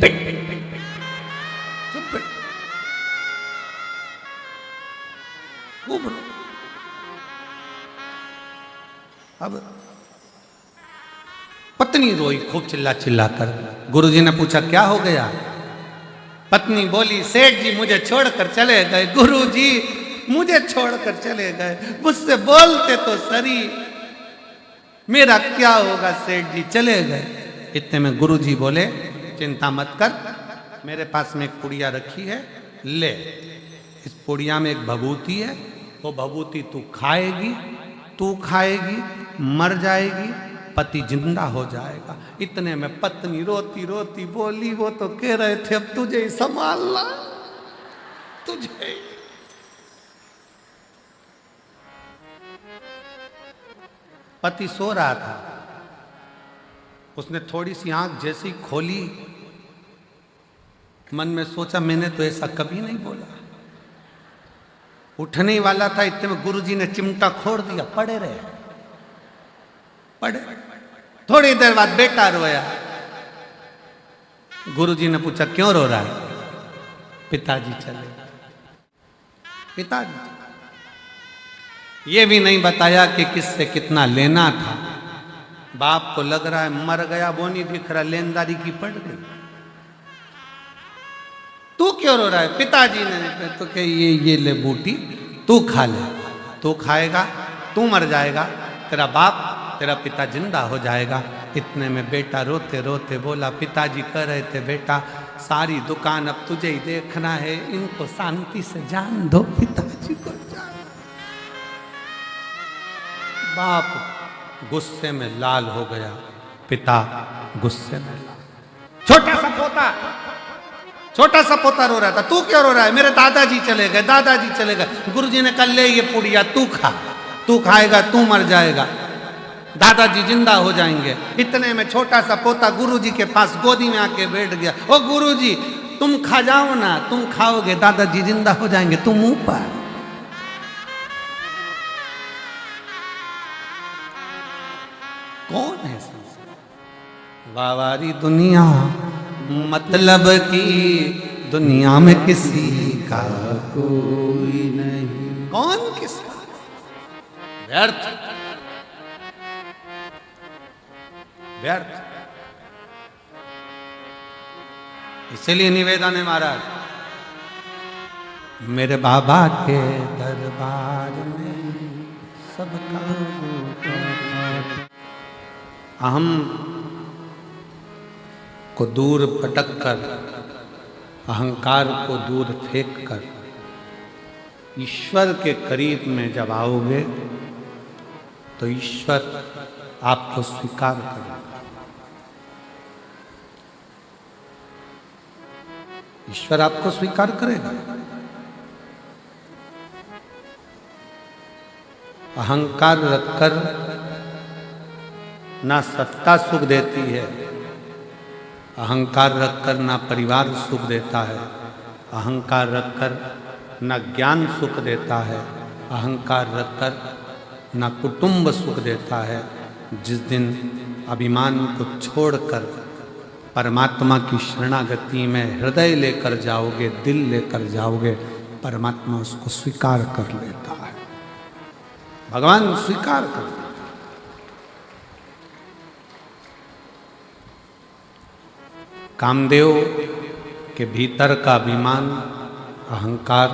खूब। अब पत्नी रोई खूब चिल्ला चिल्ला कर। गुरुजी ने पूछा क्या हो गया। पत्नी बोली सेठ जी मुझे छोड़कर चले गए, गुरुजी मुझे छोड़कर चले गए, मुझसे बोलते तो सरी, मेरा क्या होगा, सेठ जी चले गए। इतने में गुरुजी बोले चिंता मत कर, मेरे पास में एक पुड़िया रखी है, ले, इस पुड़िया में एक भभूति है, वो भभूति तू खाएगी, मर जाएगी, पति जिंदा हो जाएगा। इतने में पत्नी रोती रोती बोली वो तो कह रहे थे अब तुझे ही संभालना, तुझे। पति सो रहा था, उसने थोड़ी सी आंख जैसी खोली, मन में सोचा मैंने तो ऐसा कभी नहीं बोला। उठने वाला था, इतने में गुरुजी ने चिमटा खोड़ दिया, पड़े रहे, पड़े। थोड़ी देर बाद बेटा रोया। गुरुजी ने पूछा क्यों रो रहा है। पिताजी चले, पिताजी। ये भी नहीं बताया कि किससे कितना लेना था। बाप को लग रहा है मर गया, वो नहीं दिख रहा, लेनदारी की पड़ गई। तू क्यों रो रहा है। पिताजी ने तो कि ये ले बूटी, तू खा ले, तू खाएगा तू मर जाएगा, तेरा बाप तेरा पिता जिंदा हो जाएगा। इतने में बेटा रोते रोते बोला पिताजी कह रहे थे बेटा सारी दुकान अब तुझे ही देखना है, इनको शांति से जान दो, पिताजी को जान। बाप गुस्से में लाल हो गया, पिता गुस्से में लाल। छोटा सा पोता रो रहा था, तू क्यों रो रहा है। मेरे दादाजी चले गए, दादाजी चले गए। गुरुजी ने कहा ले ये पुड़िया तू खा, तू खाएगा तू मर जाएगा, दादाजी जिंदा हो जाएंगे। इतने में छोटा सा पोता गुरुजी के पास गोदी में आके बैठ गया। ओ गुरुजी तुम खा जाओ ना, तुम खाओगे दादाजी जिंदा हो जाएंगे, तुम मुंह पर। कौन है वावारी दुनिया, मतलब की दुनिया में किसी का कोई नहीं। कौन किसका, व्यर्थ व्यर्थ। इसलिए निवेदन है महाराज, मेरे बाबा के दरबार में सबका अहम को दूर पटक कर, अहंकार को दूर फेंक कर ईश्वर के करीब में जब आओगे तो ईश्वर आपको स्वीकार करेगा। ईश्वर आपको स्वीकार करेगा। अहंकार रखकर ना सत्ता सुख देती है, अहंकार रखकर ना परिवार सुख देता है, अहंकार रखकर ना ज्ञान सुख देता है, अहंकार रखकर ना कुटुंब सुख देता है। जिस दिन अभिमान को छोड़कर परमात्मा की शरणागति में हृदय लेकर जाओगे, दिल लेकर जाओगे, परमात्मा उसको स्वीकार कर लेता है, भगवान स्वीकार कर लेता है। कामदेव के भीतर का अभिमान, अहंकार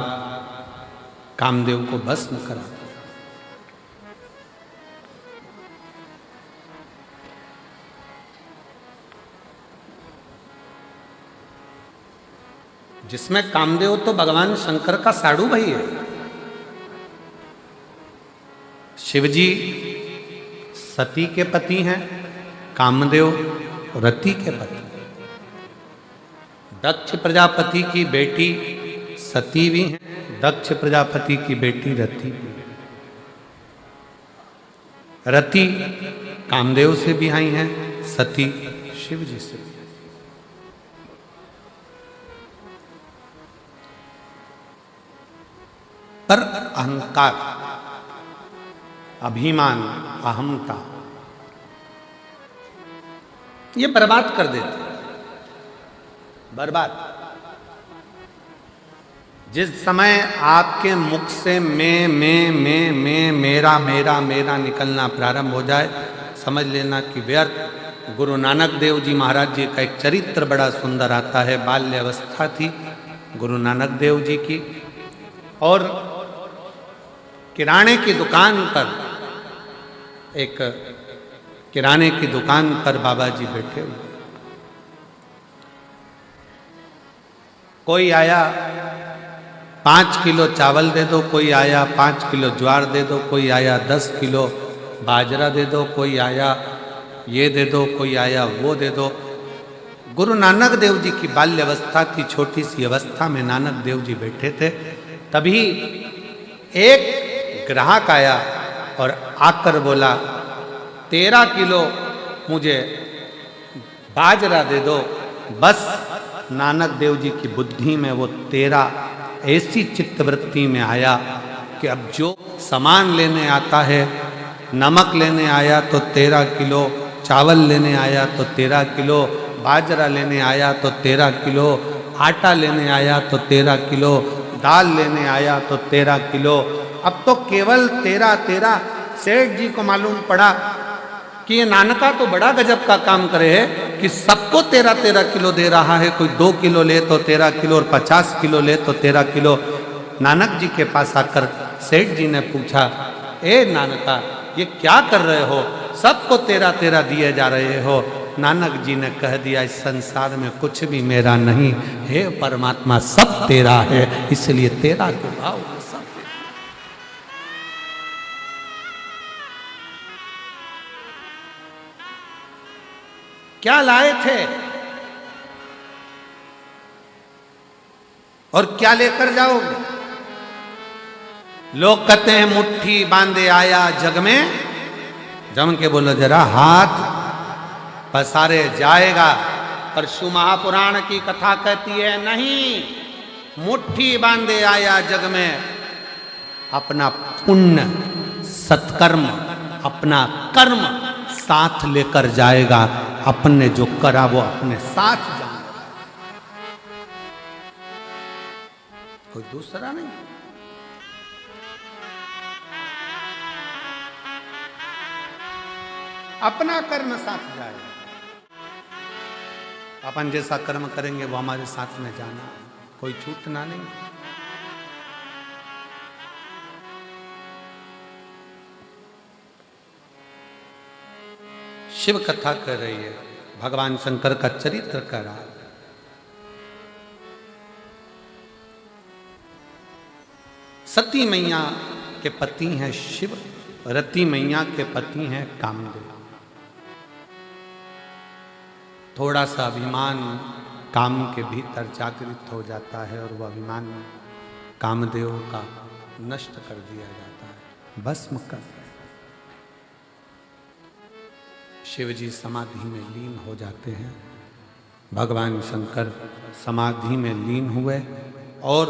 कामदेव को भस्म करा। जिसमें कामदेव तो भगवान शंकर का साड़ू भाई है। शिवजी सती के पति हैं, कामदेव रति के पति। दक्ष प्रजापति की बेटी सती भी हैं, दक्ष प्रजापति की बेटी रति भी है। रति कामदेव से भी आई हैं, सती शिवजी से भी। पर अहंकार, अभिमान, अहमता ये बर्बाद कर देते, बर्बाद। जिस समय आपके मुख से मैं मेरा मेरा मेरा निकलना प्रारंभ हो जाए, समझ लेना कि व्यर्थ। गुरु नानक देव जी महाराज जी का एक चरित्र बड़ा सुंदर आता है। बाल्य अवस्था थी गुरु नानक देव जी की, और किराने की दुकान पर, एक किराने की दुकान पर बाबा जी बैठे हुए। कोई आया 5 किलो चावल दे दो, कोई आया 5 किलो ज्वार दे दो, कोई आया 10 किलो बाजरा दे दो, कोई आया ये दे दो, कोई आया वो दे दो। गुरु नानक देव जी की बाल्य अवस्था की छोटी सी अवस्था में नानक देव जी बैठे थे। तभी एक ग्राहक आया और आकर बोला, 13 किलो मुझे बाजरा दे दो। बस नानक देव जी की बुद्धि में वो 13 ऐसी चित्तवृत्ति में आया कि अब जो सामान लेने आता है, नमक लेने आया तो 13 किलो, चावल लेने आया तो 13 किलो, बाजरा लेने आया तो 13 किलो, आटा लेने आया तो 13 किलो, दाल लेने आया तो 13 किलो। अब तो केवल 13 सेठ जी को मालूम पड़ा कि ये नानका तो बड़ा गजब का काम करे है कि सबको 13 किलो दे रहा है। कोई 2 किलो ले तो 13 किलो, और 50 किलो ले तो 13 किलो। नानक जी के पास आकर सेठ जी ने पूछा, ए नानका ये क्या कर रहे हो, सबको 13 दिए जा रहे हो। नानक जी ने कह दिया, इस संसार में कुछ भी मेरा नहीं, हे परमात्मा सब तेरा है, इसलिए 13 के भाव में सब। क्या लाए थे और क्या लेकर जाओगे? लोग कहते हैं मुट्ठी बांधे आया जग में, जम के बोलो जरा हाथ पसारे जाएगा। परशु महापुराण की कथा कहती है नहीं, मुट्ठी बांधे आया जग में, अपना पुण्य सत्कर्म, अपना कर्म साथ लेकर जाएगा। अपने जो करा वो अपने साथ जाएगा, कोई दूसरा नहीं। अपना कर्म साथ जाएगा। अपन जैसा कर्म करेंगे वो हमारे साथ में जाना, कोई छूटना नहीं। शिव कथा कर रही है, भगवान शंकर का चरित्र कर रहा है। सती मैया के पति हैं शिव, रति मैया के पति हैं कामदेव। थोड़ा सा अभिमान काम के भीतर जागृत हो जाता है और वह अभिमान कामदेव का नष्ट कर दिया जाता है, भस्म कर दिया। शिव जी समाधि में लीन हो जाते हैं, भगवान शंकर समाधि में लीन हुए और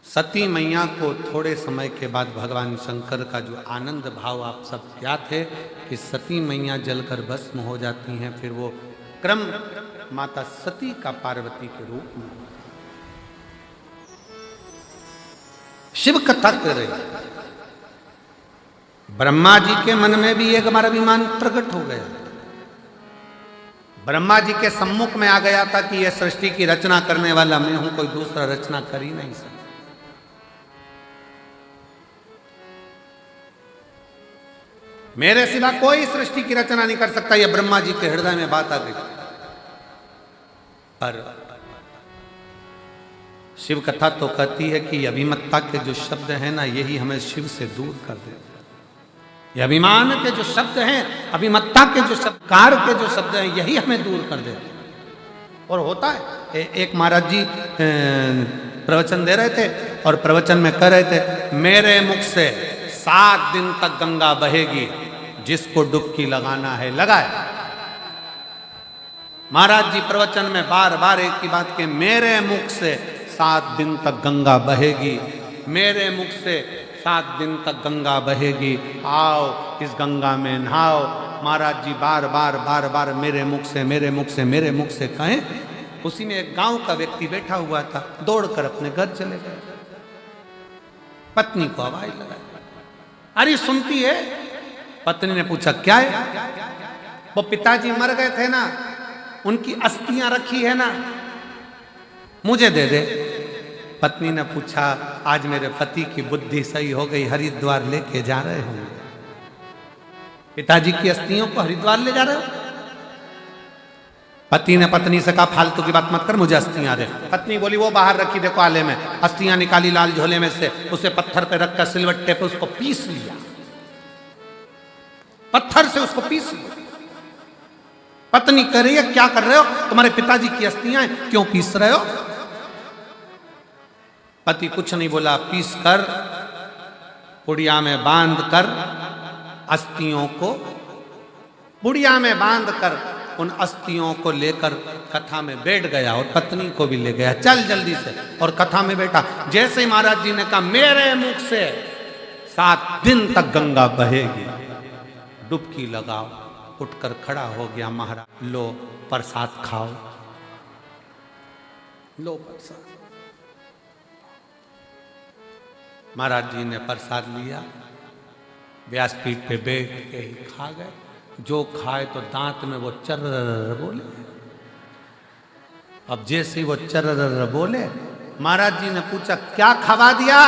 सती मैया को थोड़े समय के बाद भगवान शंकर का जो आनंद भाव आप सब क्या थे कि सती मैया जलकर भस्म हो जाती हैं, फिर वो क्रम माता सती का पार्वती के रूप में शिव कथा कर रहे। ब्रह्मा जी के मन में भी एक बार अभिमान प्रकट हो गया। ब्रह्मा जी के सम्मुख में आ गया था कि यह सृष्टि की रचना करने वाला मैं हूं, कोई दूसरा रचना कर ही नहीं सकता। मेरे सिवा कोई सृष्टि की रचना नहीं कर सकता, यह ब्रह्मा जी के हृदय में बात आ गई। पर शिव कथा तो कहती है कि अभिमत्ता के जो शब्द हैं ना, यही हमें शिव से दूर कर देते हैं। ये अभिमान के जो शब्द हैं, अभिमत्ता के जो शब्द, कार के जो शब्द हैं, यही हमें दूर कर देते हैं। और होता है, एक महाराज जी प्रवचन दे रहे थे और प्रवचन में कह रहे थे, मेरे मुख से 7 दिन तक गंगा बहेगी, जिसको डुबकी लगाना है लगाए। महाराज जी प्रवचन में बार बार एक ही बात के, मेरे मुख से 7 दिन तक गंगा बहेगी, मेरे मुख से 7 दिन तक गंगा बहेगी, आओ इस गंगा में नहाओ। महाराज जी बार बार बार बार मेरे मुख से मेरे मुख से मेरे मुख से कहें। उसी में एक गांव का व्यक्ति बैठा हुआ था, दौड़कर अपने घर चले गए। पत्नी को आवाज लगाई, अरे सुनती है? पत्नी ने पूछा क्या है? वो पिताजी मर गए थे ना, उनकी अस्थियां रखी है ना, मुझे दे दे। पत्नी ने पूछा, आज मेरे पति की बुद्धि सही हो गई, हरिद्वार लेके जा रहे हो? पिताजी की अस्थियों को हरिद्वार ले जा रहे हो? पति ने पत्नी से कहा, फालतू की बात मत कर, मुझे अस्थियां दे। पत्नी बोली, वो बाहर रखी देखो आले में। अस्थियां निकाली लाल झोले में से, उसे पत्थर पे रखकर सिलवट्टे पे उसको पीस लिया, पत्थर से उसको पीस लिया। पत्नी कह रही है, क्या कर रहे हो? तुम्हारे पिताजी की अस्थियां क्यों पीस रहे हो? पति कुछ नहीं बोला, पीस कर पुड़िया में बांध कर अस्थियों को, पुड़िया में बांध कर उन अस्थियों को लेकर कथा में बैठ गया और पत्नी को भी ले गया, चल जल्दी से। और कथा में बैठा। जैसे ही महाराज जी ने कहा, मेरे मुख से 7 दिन तक गंगा बहेगी, डुबकी लगाओ, उठकर खड़ा हो गया महाराज। लो प्रसाद खाओ, लो प्रसाद। महाराज जी ने प्रसाद लिया, व्यासपीठ पे बैठ के ही खा गए। जो खाए तो दांत में वो चर्र बोले। अब जैसे ही वो चर्र बोले, महाराज जी ने पूछा, क्या खवा दिया?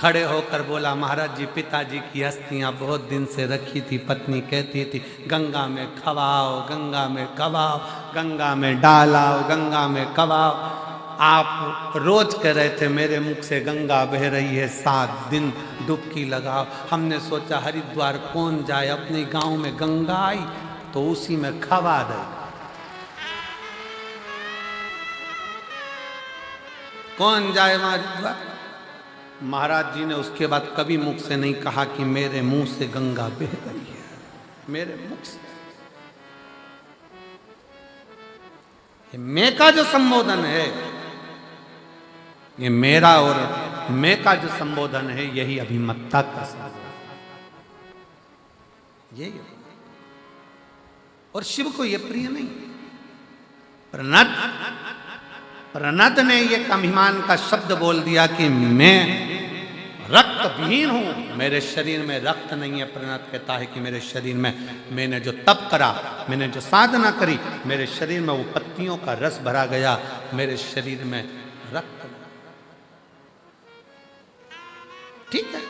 खड़े होकर बोला, महाराज जी पिताजी की अस्थियां बहुत दिन से रखी थी, पत्नी कहती थी गंगा में खवाओ, गंगा में खवाओ, गंगा में डालाओ, गंगा में खवाओ। आप रोज कह रहे थे मेरे मुख से गंगा बह रही है, 7 दिन डुबकी लगाओ। हमने सोचा हरिद्वार कौन जाए, अपने गांव में गंगा आई तो उसी में खवा दे। कौन जाए हरिद्वार? महाराज जी ने उसके बाद कभी मुख से नहीं कहा कि मेरे मुंह से गंगा बह रही है, मेरे मुख से। मैं का जो संबोधन है, ये मेरा और मैं का जो संबोधन है, यही अभिमत्ता का संबोधन, यही। और शिव को यह प्रिय नहीं। प्रनद ने यह अभिमान का शब्द बोल दिया कि मैं रक्तविहीन हूं, मेरे शरीर में रक्त नहीं है। प्रनद कहता है कि मेरे शरीर में मैंने जो तप करा, मैंने जो साधना करी, मेरे शरीर में वो पत्तियों का रस भरा गया, मेरे शरीर में रक्त ठीक है,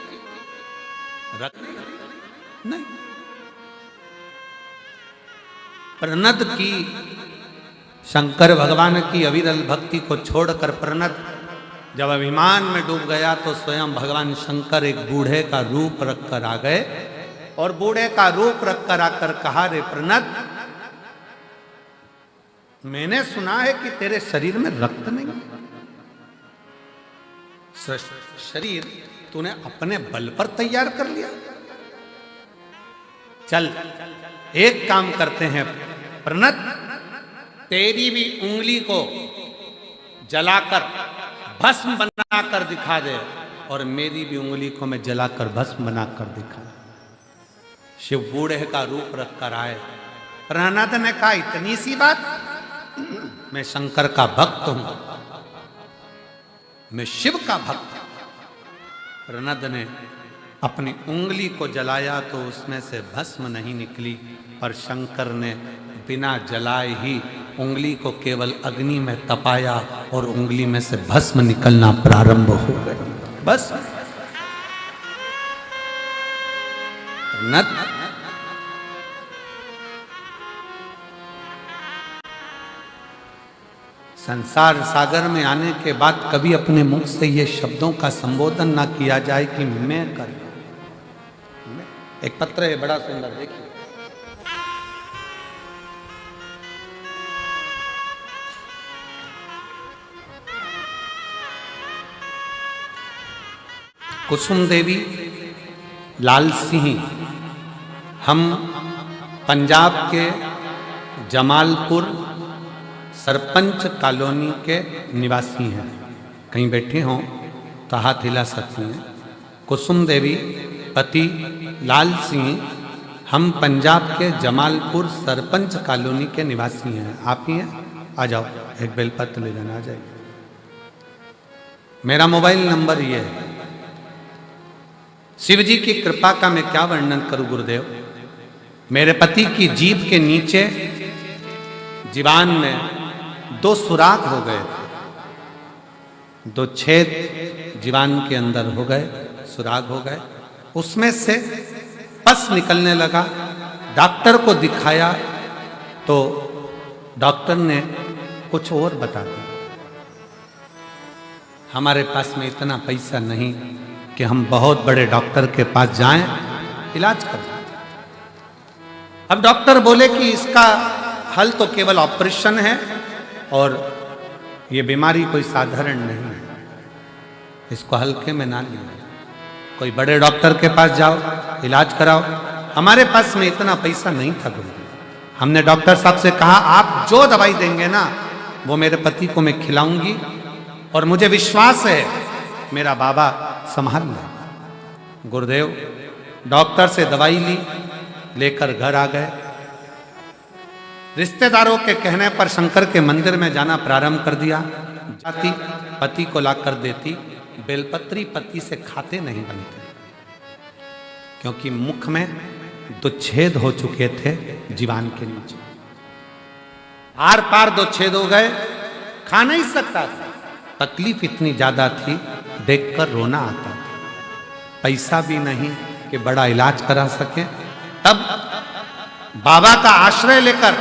रक्त नहीं। प्रनद की, शंकर भगवान की अविरल भक्ति को छोड़कर प्रनद जब अभिमान में डूब गया तो स्वयं भगवान शंकर एक बूढ़े का रूप रखकर आ गए और बूढ़े का रूप रखकर आकर कहा, रे प्रनद, मैंने सुना है कि तेरे शरीर में रक्त नहीं है। शरीर तूने अपने बल पर तैयार कर लिया। चल एक काम करते हैं प्रणत, तेरी भी उंगली को जलाकर भस्म बनाकर दिखा दे और मेरी भी उंगली को मैं जलाकर भस्म बनाकर दिखा। शिव बूढ़े का रूप रखकर आए। प्रहलाद ने कहा इतनी सी बात, मैं शंकर का भक्त हूं, मैं शिव का भक्त हूं। प्रहलाद ने अपनी उंगली को जलाया तो उसमें से भस्म नहीं निकली, पर शंकर ने बिना जलाए ही उंगली को केवल अग्नि में तपाया और उंगली में से भस्म निकलना प्रारंभ हो गई। बस प्रहलाद संसार सागर में आने के बाद कभी अपने मुख से ये शब्दों का संबोधन ना किया जाए कि मैं कर। एक पत्र है बड़ा सुंदर, देखिए। कुसुम देवी लाल सिंह, हम पंजाब के जमालपुर सरपंच कॉलोनी के निवासी हैं। कहीं बैठे हों तो हाथ हिला सकती हैं। कुसुम देवी पति लाल सिंह, हम पंजाब के जमालपुर सरपंच कॉलोनी के निवासी हैं। आप ही हैं? आ जाओ, एक बेलपत्र ले जाना, आ जाइए। मेरा मोबाइल नंबर ये है। शिव जी की कृपा का मैं क्या वर्णन करूं गुरुदेव। मेरे पति की जीभ के नीचे जीवान में 2 सुराख हो गए थे, 2 छेद जीवान के अंदर हो गए, सुराख हो गए। उसमें से पस निकलने लगा। डॉक्टर को दिखाया तो डॉक्टर ने कुछ और बता दिया। हमारे पास में इतना पैसा नहीं कि हम बहुत बड़े डॉक्टर के पास जाएं, इलाज करें। अब डॉक्टर बोले कि इसका हल तो केवल ऑपरेशन है और ये बीमारी कोई साधारण नहीं है, इसको हल्के में ना लिया, कोई बड़े डॉक्टर के पास जाओ, इलाज कराओ। हमारे पास में इतना पैसा नहीं था गुरुदेव। हमने डॉक्टर साहब से कहा आप जो दवाई देंगे ना वो मेरे पति को मैं खिलाऊंगी और मुझे विश्वास है मेरा बाबा संभाल ले। गुरुदेव डॉक्टर से दवाई ली, लेकर घर आ गए। रिश्तेदारों के कहने पर शंकर के मंदिर में जाना प्रारंभ कर दिया। जाती पति को लाकर देती, बेलपत्री पति से खाते नहीं बनते, क्योंकि मुख में 2 छेद हो चुके थे जीवान के नीचे। आर पार 2 छेद हो गए, खा नहीं सकता था। तकलीफ इतनी ज्यादा थी, देखकर रोना आता था। पैसा भी नहीं कि बड़ा इलाज करा सके। तब बाबा का आश्रय लेकर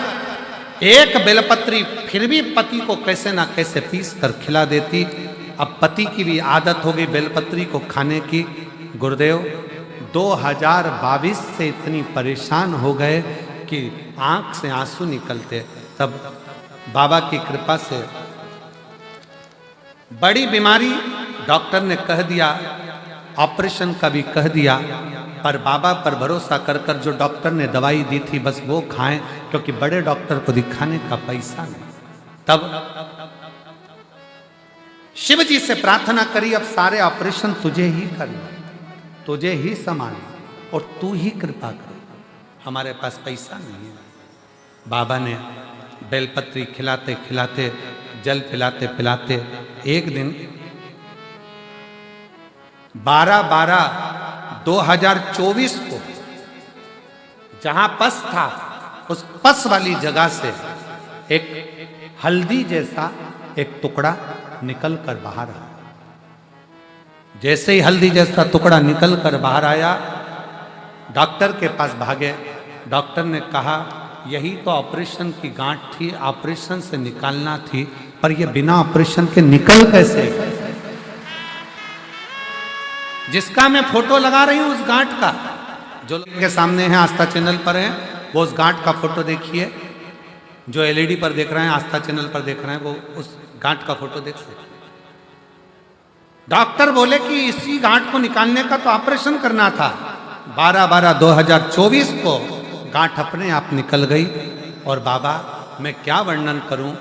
एक बेलपत्री फिर भी पति को कैसे ना कैसे पीस कर खिला देती। अब पति की भी आदत हो गई बेलपत्री को खाने की। गुरुदेव 2022 से इतनी परेशान हो गए कि आंख से आंसू निकलते। तब बाबा की कृपा से बड़ी बीमारी डॉक्टर ने कह दिया, ऑपरेशन का भी कह दिया, पर बाबा पर भरोसा कर कर जो डॉक्टर ने दवाई दी थी बस वो खाएं, क्योंकि बड़े डॉक्टर को दिखाने का पैसा नहीं। तब शिव जी से प्रार्थना करी, अब सारे ऑपरेशन तुझे ही करना, तुझे ही संभालना और तू ही कृपा कर, हमारे पास पैसा नहीं है। बाबा ने बेलपत्री खिलाते खिलाते, जल पिलाते पिलाते एक दिन 12/12/2024 को जहां पस था उस पस वाली जगह से एक हल्दी जैसा एक टुकड़ा निकल कर बाहर आया। जैसे ही हल्दी जैसा टुकड़ा निकल कर बाहर आया, डॉक्टर के पास भागे। डॉक्टर ने कहा यही तो ऑपरेशन की गांठ थी, ऑपरेशन से निकालना थी, पर यह बिना ऑपरेशन के निकल कैसे? जिसका मैं फोटो लगा रही हूं उस गांठ का, जो के सामने है, आस्था चैनल पर है, वो उस गांठ का फोटो देखिए। जो एलईडी पर देख रहे हैं, आस्था चैनल पर देख रहे हैं, वो उस गांठ का फोटो देख सकते हैं। डॉक्टर बोले कि इसी गांठ को निकालने का तो ऑपरेशन करना था। 12/12/2024 को गांठ अपने आप निकल गई। और बाबा, मैं क्या वर्णन करूं,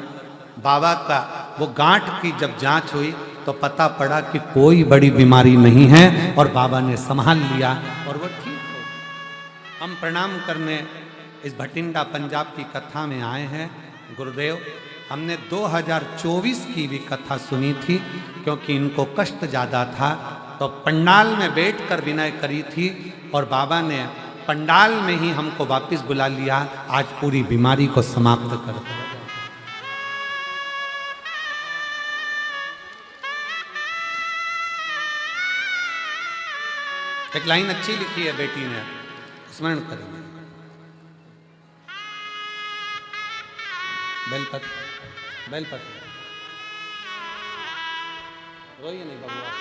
बाबा का वो गांठ की जब जांच हुई तो पता पड़ा कि कोई बड़ी बीमारी नहीं है और बाबा ने संभाल लिया और वो ठीक हो गई। हम प्रणाम करने इस भटिंडा पंजाब की कथा में आए हैं। गुरुदेव, हमने 2024 की भी कथा सुनी थी, क्योंकि इनको कष्ट ज़्यादा था तो पंडाल में बैठकर विनय करी थी और बाबा ने पंडाल में ही हमको वापस बुला लिया। आज पूरी बीमारी को समाप्त कर दिया। एक लाइन अच्छी लिखी है बेटी ने, स्मरण करेंगे। बेलपत्र, बेलपत्र, रोइए नहीं भगवान।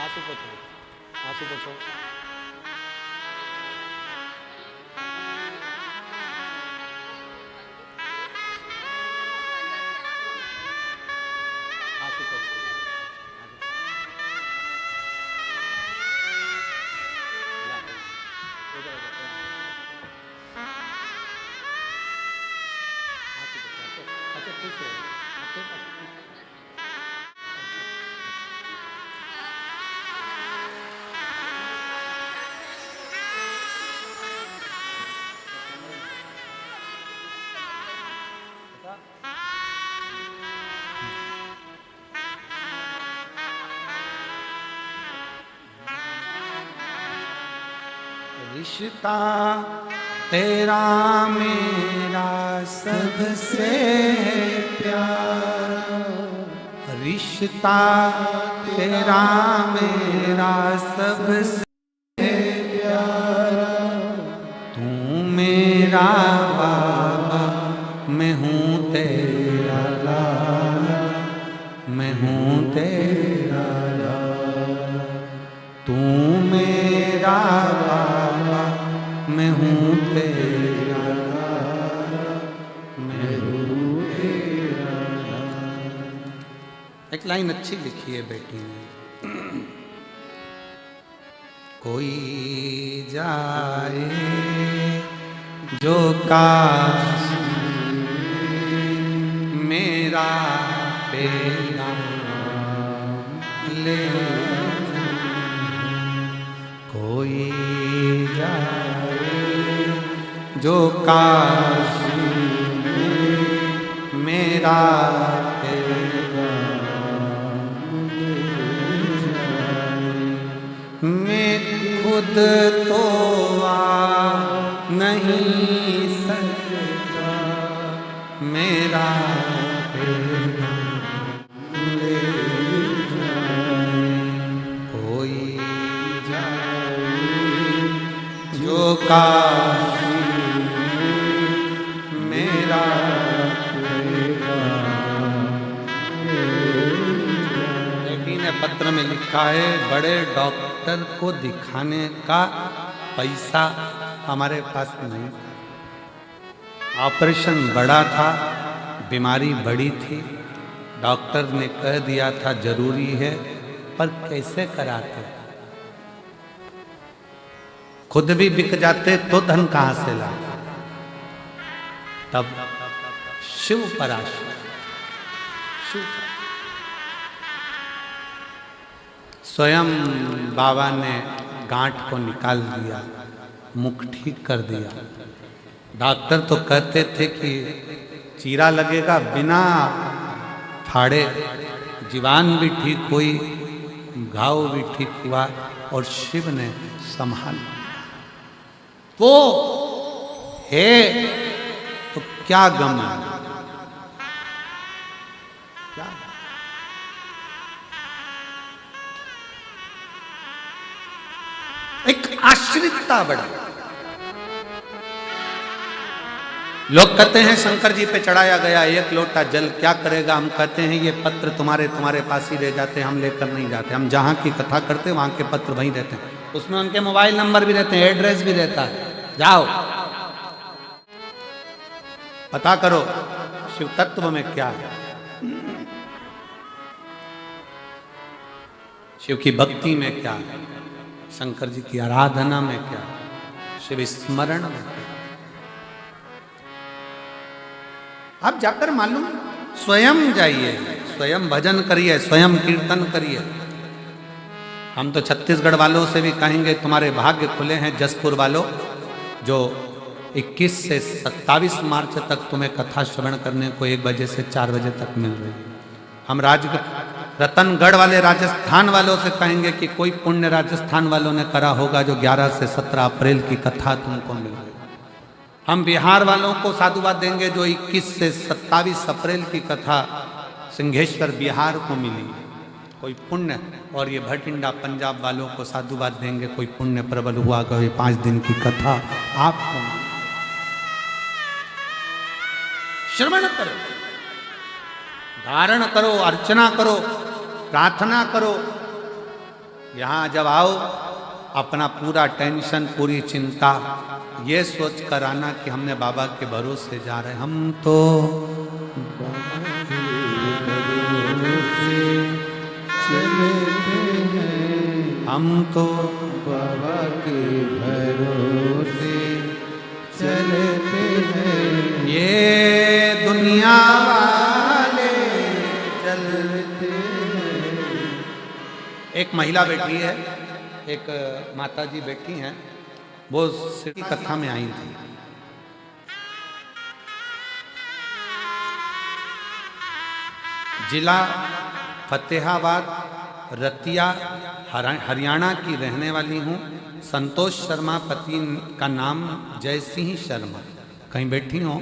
आंसू पोछो, आंसू पोछो। रिश्ता तेरा मेरा सबसे प्यारा, रिश्ता तेरा मेरा सबसे प्यारा, तू मेरा बाबा, मैं हूँ तेरा लाला, मैं हूँ तेरा लाला, तू मेरा बाबा, मैं हूँ तेरा लाला, मैं हूँ तेरा लाला। एक लाइन अच्छी लिखी है बेटी ने। कोई जाए जो काश मेरा पैगाम ले, कोई जाए जो काशी मेरा पैगाम ले जाए। मैं खुद तो आ नहीं सकता, मेरा पैगाम ले जाए। कोई जो काशी मेरा बेटी ने पत्र में लिखा है, बड़े डॉक्टर को दिखाने का पैसा हमारे पास नहीं, ऑपरेशन बड़ा था, बीमारी बड़ी थी, डॉक्टर ने कह दिया था जरूरी है, पर कैसे कराते, खुद भी बिक जाते तो धन कहां से ला। तब शिव पराशर, शिव स्वयं बाबा ने गांठ को निकाल दिया, मुख ठीक कर दिया। डॉक्टर तो कहते थे कि चीरा लगेगा, बिना फाड़े जीवान भी ठीक हुई, घाव भी ठीक हुआ और शिव ने संभाल लिया। वो है तो क्या गम है, क्या एक आश्रितता बढ़ा। लोग कहते हैं शंकर जी पे चढ़ाया गया एक लोटा जल क्या करेगा? हम कहते हैं ये पत्र तुम्हारे पास ही रह जाते हैं, हम लेकर नहीं जाते। हम जहाँ की कथा करते हैं वहाँ के पत्र वहीं रहते हैं, उसमें उनके मोबाइल नंबर भी रहते हैं, एड्रेस भी रहता है। जाओ पता करो शिव तत्व में क्या है, शिव की भक्ति में क्या है, शंकर जी की आराधना में क्या है, शिव स्मरण में क्या है। आप जाकर मालूम, स्वयं जाइए, स्वयं भजन करिए, स्वयं कीर्तन करिए। हम तो छत्तीसगढ़ वालों से भी कहेंगे तुम्हारे भाग्य खुले हैं जसपुर वालों, जो 21 से 27 मार्च तक तुम्हें कथा श्रवण करने को 1 बजे से 4 बजे तक मिल रही है। हम रतनगढ़ वाले राजस्थान वालों से कहेंगे कि कोई पुण्य राजस्थान वालों ने करा होगा जो 11 से 17 अप्रैल की कथा तुमको मिल रही है। हम बिहार वालों को साधुवाद देंगे जो 21 से 27 अप्रैल की कथा सिंहेश्वर बिहार को मिली, कोई पुण्य। और ये भटिंडा पंजाब वालों को साधुवाद देंगे कोई पुण्य प्रबल हुआ, कोई 5 दिन की कथा आपको। श्रवण करो, धारण करो, अर्चना करो, प्रार्थना करो। यहां जब आओ अपना पूरा टेंशन, पूरी चिंता ये सोच कर आना कि हमने बाबा के भरोसे जा रहे हैं। हम तो बाबा के भरोसे चलते हैं, ये दुनिया वाले चलते हैं। एक महिला बैठी है, एक माता जी बैठी हैं, वो सिटी कथा में आई थी। जिला फतेहाबाद, रतिया, हरियाणा की रहने वाली हूँ। संतोष शर्मा, पति का नाम जय सिंह शर्मा। कहीं बैठी हो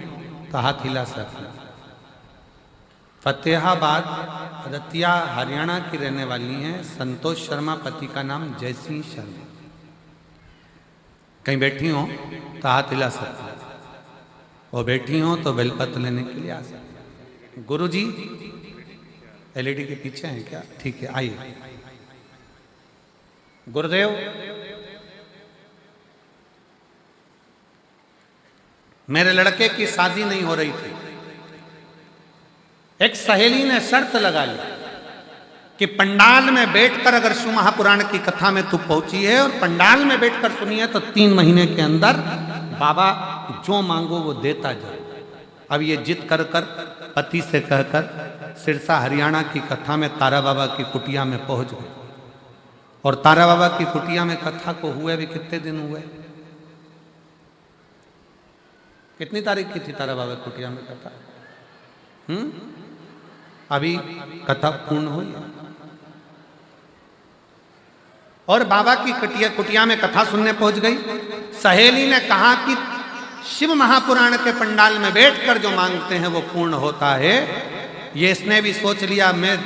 तो हाथ हिला सकते। फतेहाबाद, रतिया, हरियाणा की रहने वाली हैं। संतोष शर्मा, पति का नाम जय सिंह शर्मा। कहीं बैठी हो तो हाथ हिला सकते, और बैठी हो तो बेलपत्र लेने के लिए आ सकते। गुरु जी एलईडी के पीछे हैं क्या? ठीक है, आइए। गुरुदेव, मेरे लड़के की शादी नहीं हो रही थी। एक सहेली ने शर्त लगा ली कि पंडाल में बैठकर अगर शिव महापुराण की कथा में तू पहुंची है और पंडाल में बैठकर सुनी है तो 3 महीने के अंदर बाबा जो मांगो वो देता जाए। अब ये जिद कर कर पति से कहकर सिरसा हरियाणा की कथा में तारा बाबा की कुटिया में पहुंच गए। और तारा बाबा की कुटिया में कथा को हुए भी कितने दिन हुए? कितनी तारीख की थी तारा बाबा की कुटिया में कथा? अभी कथा पूर्ण हुई। और बाबा की कुटिया में कथा सुनने पहुंच गई। सहेली ने कहा कि शिव महापुराण के पंडाल में बैठकर जो मांगते हैं वो पूर्ण होता है। ये इसने भी सोच लिया मैं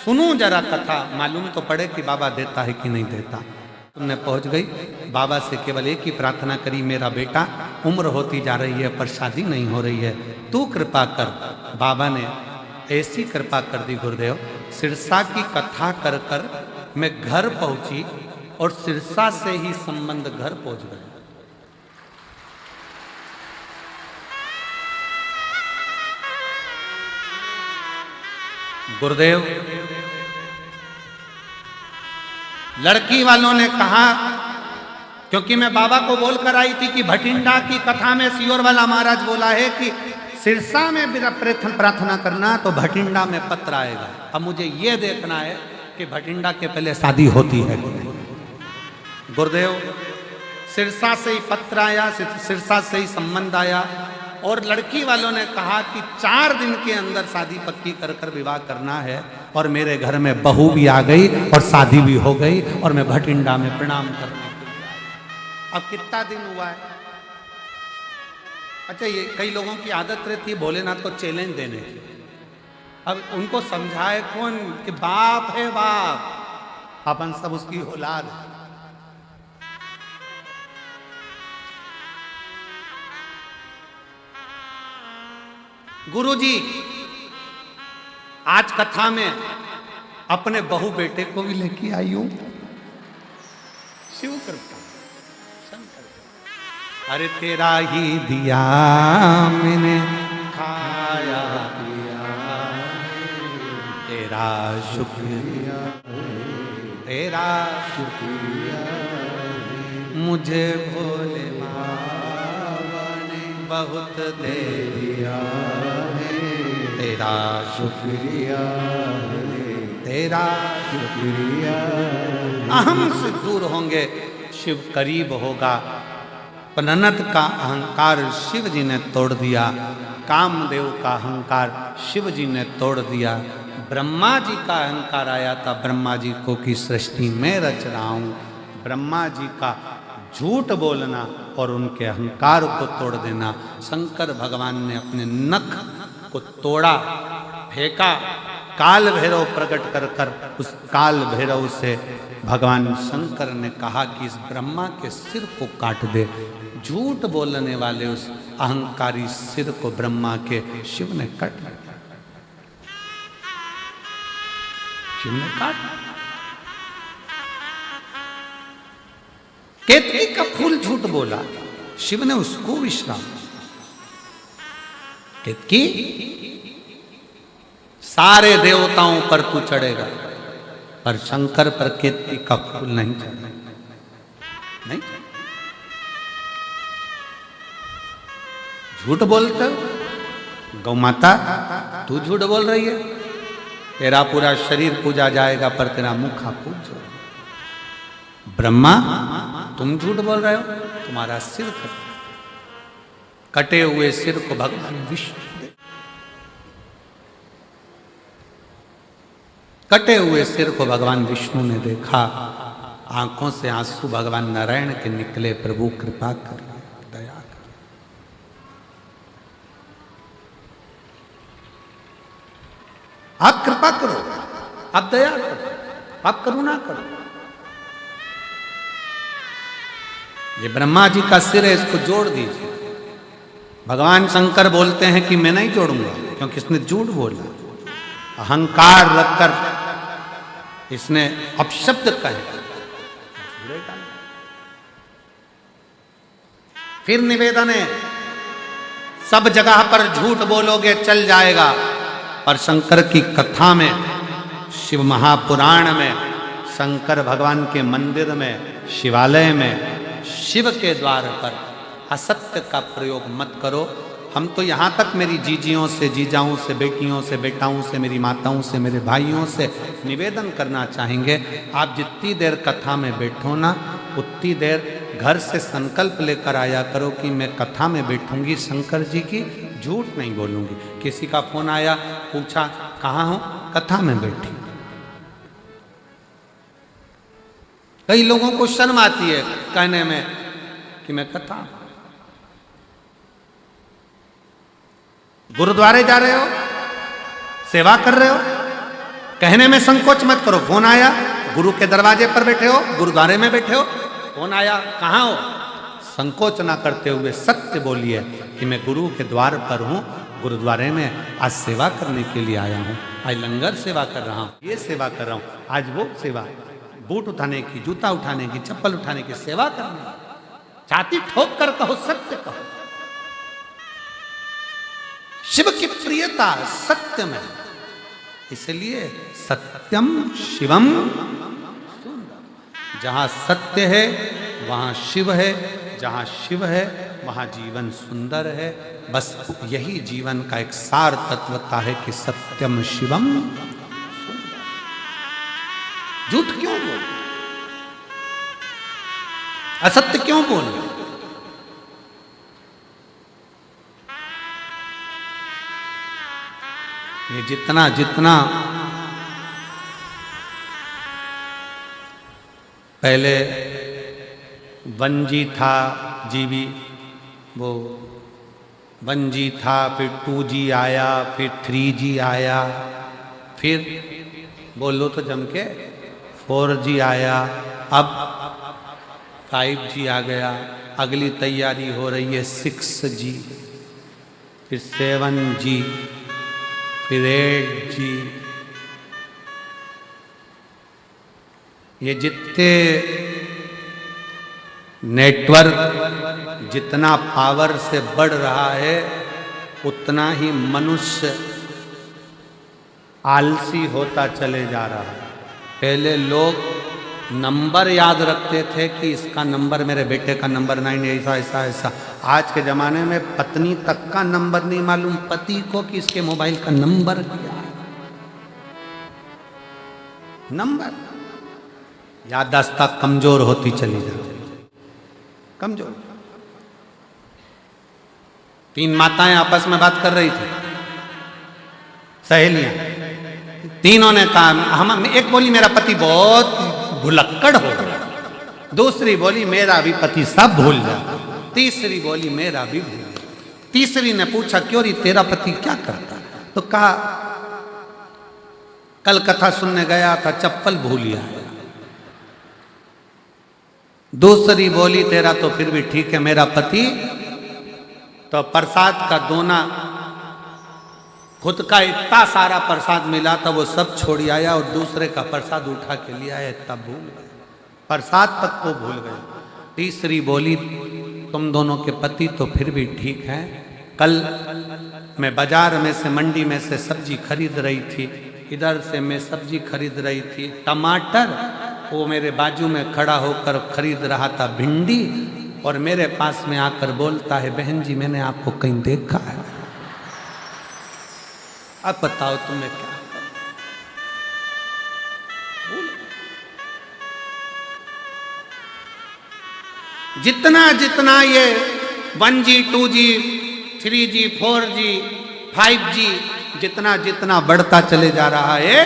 सुनूं जरा कथा, मालूम तो पड़े कि बाबा देता है कि नहीं देता। तुमने पहुंच गई, बाबा से केवल एक ही प्रार्थना करी, मेरा बेटा उम्र होती जा रही है पर शादी नहीं हो रही है, तू कृपा कर। बाबा ने ऐसी कृपा कर दी गुरुदेव, सिरसा की कथा कर कर मैं घर पहुंची और सिरसा से ही संबंध घर पहुंच गए। गुरुदेव, लड़की वालों ने कहा, क्योंकि मैं बाबा को बोलकर आई थी कि भटिंडा की कथा में सियोर वाला महाराज बोला है कि सिरसा में प्रार्थना करना तो भटिंडा में पत्र आएगा। अब मुझे यह देखना है कि भटिंडा के पहले शादी होती है कि नहीं। गुरुदेव, सिरसा से ही पत्र आया, सिरसा से ही संबंध आया और लड़की वालों ने कहा कि 4 दिन के अंदर शादी पक्की कर कर विवाह करना है। और मेरे घर में बहू भी आ गई और शादी भी हो गई और मैं भटिंडा में प्रणाम करने के लिए आया। अब कितना दिन हुआ है? अच्छा, ये कई लोगों की आदत रहती है भोलेनाथ को चैलेंज देने की। अब उनको समझाए कौन कि बाप है बाप, अपन सब उसकी औलाद है। गुरुजी आज कथा में अपने बहू बेटे को भी लेके आई हूं। शिव कृपा शंकर। अरे तेरा ही दिया मैंने खाया पिया, तेरा शुक्रिया तेरा शुक्रिया, मुझे भोले बाबा ने बहुत दे दिया है, तेरा शुक्रिया तेरा शुक्रिया। अहम से दूर होंगे, शिव करीब होगा। प्रणत का अहंकार शिव जी ने तोड़ दिया, कामदेव का अहंकार शिव जी ने तोड़ दिया। ब्रह्मा जी का अहंकार आया था ब्रह्मा जी को कि सृष्टि में रच रहा हूं। ब्रह्मा जी का झूठ बोलना और उनके अहंकार को तोड़ देना, शंकर भगवान ने अपने नख को तोड़ा, फेंका। काल भैरव प्रकट कर कर उस काल भैरव से भगवान शंकर ने कहा कि इस ब्रह्मा के सिर को काट दे। झूठ बोलने वाले उस अहंकारी सिर को ब्रह्मा के शिव ने काट दिया। शिव ने काट। केतकी का फूल झूठ बोला, शिव ने उसको विश्राम। केतकी सारे देवताओं पर तू चढ़ेगा, पर शंकर पर केतकी का फूल नहीं चढ़ेगा, नहीं। झूठ बोलते हो गौ माता, तू झूठ बोल रही है। तेरा पूरा शरीर पूजा जाएगा पर तेरा मुख आप पूज जाओ। ब्रह्मा तुम झूठ बोल रहे हो, तुम्हारा सिर कटे हुए सिर को भगवान विष्णु, कटे हुए सिर को भगवान विष्णु ने देखा। आंखों से आंसू भगवान नारायण के निकले। प्रभु कृपा करिए, दया करिए। आप कृपा करो, आप दया करो, आप करुणा करो। ये ब्रह्मा जी का सिर है, इसको जोड़ दीजिए। भगवान शंकर बोलते हैं कि मैं नहीं जोड़ूंगा, क्योंकि इसने झूठ बोला, अहंकार रखकर इसने अपशब्द कहे। फिर निवेदन है, सब जगह पर झूठ बोलोगे चल जाएगा, पर शंकर की कथा में, शिव महापुराण में, शंकर भगवान के मंदिर में, शिवालय में, शिव के द्वार पर असत्य का प्रयोग मत करो। हम तो यहाँ तक मेरी जीजियों से, जीजाओं से, बेटियों से, बेटाओं से, मेरी माताओं से, मेरे भाइयों से निवेदन करना चाहेंगे, आप जितनी देर कथा में बैठो ना, उतनी देर घर से संकल्प लेकर आया करो कि मैं कथा में बैठूंगी, शंकर जी की झूठ नहीं बोलूंगी। किसी का फोन आया, पूछा कहाँ हो, कथा में बैठी। कई लोगों को शर्म आती है कहने में कि मैं कथा। गुरुद्वारे जा रहे हो, सेवा कर रहे हो, कहने में संकोच मत करो। फोन आया, गुरु के दरवाजे पर बैठे हो, गुरुद्वारे में बैठे हो, फोन आया कहाँ हो, संकोच ना करते हुए सत्य बोलिए कि मैं गुरु के द्वार पर हूँ, गुरुद्वारे में आज सेवा करने के लिए आया हूँ, आज लंगर सेवा कर रहा हूँ, ये सेवा कर रहा हूँ, आज वो सेवा, बूट उठाने की, जूता उठाने की, चप्पल उठाने की सेवा करने की। छाती ठोक कर कहो, सत्य कहो। शिव की प्रियता सत्य में, इसलिए सत्यम शिवम। जहां सत्य है वहां शिव है, जहां शिव है वहां जीवन सुंदर है। बस यही जीवन का एक सार तत्वता है कि सत्यम शिवम। झूठ क्यों बोल, असत्य क्यों बोल? ये जितना जितना पहले 1G था, जीबी, वो 1G था, फिर 2G आया, फिर 3G आया, फिर बोलो तो जम के 4G आया, अब 5G आ गया, अगली तैयारी हो रही है 6G। फिर 7G, फिर 8G। ये जितने नेटवर्क जितना पावर से बढ़ रहा है, उतना ही मनुष्य आलसी होता चले जा रहा है। पहले लोग नंबर याद रखते थे कि इसका नंबर, मेरे बेटे का नंबर 9, ऐसा ऐसा ऐसा। आज के ज़माने में पत्नी तक का नंबर नहीं मालूम पति को कि इसके मोबाइल का नंबर क्या है। नंबर याददाश्त कमजोर होती चली जाती, कमजोर। 3 माताएं आपस में बात कर रही थी, सहेलियां। तीनों ने कहा, हम एक बोली मेरा पति बहुत भुलक्कड़ हो गया, दूसरी बोली मेरा भी पति सब भूल जाता, तीसरी बोली मेरा भी भूल गया। तीसरी ने पूछा क्यों री तेरा पति क्या करता? तो कहा कल कथा सुनने गया था, चप्पल भूल आया। दूसरी बोली तेरा तो फिर भी ठीक है, मेरा पति तो प्रसाद का दोना, खुद का इतना सारा प्रसाद मिला था वो सब छोड़ आया और दूसरे का प्रसाद उठा के लिया है, तब भूल गए, प्रसाद तक को भूल गए। तीसरी बोली तुम दोनों के पति तो फिर भी ठीक हैं। कल मैं बाजार में से, मंडी में से सब्जी खरीद रही थी, इधर से मैं सब्जी खरीद रही थी, टमाटर, वो मेरे बाजू में खड़ा होकर खरीद रहा था भिंडी, और मेरे पास में आकर बोलता है बहन जी मैंने आपको कहीं देखा है। अब बताओ तुम्हें क्या करूं? जितना जितना ये 1G, 2G, 3G, 4G, 5G जितना जितना बढ़ता चले जा रहा है,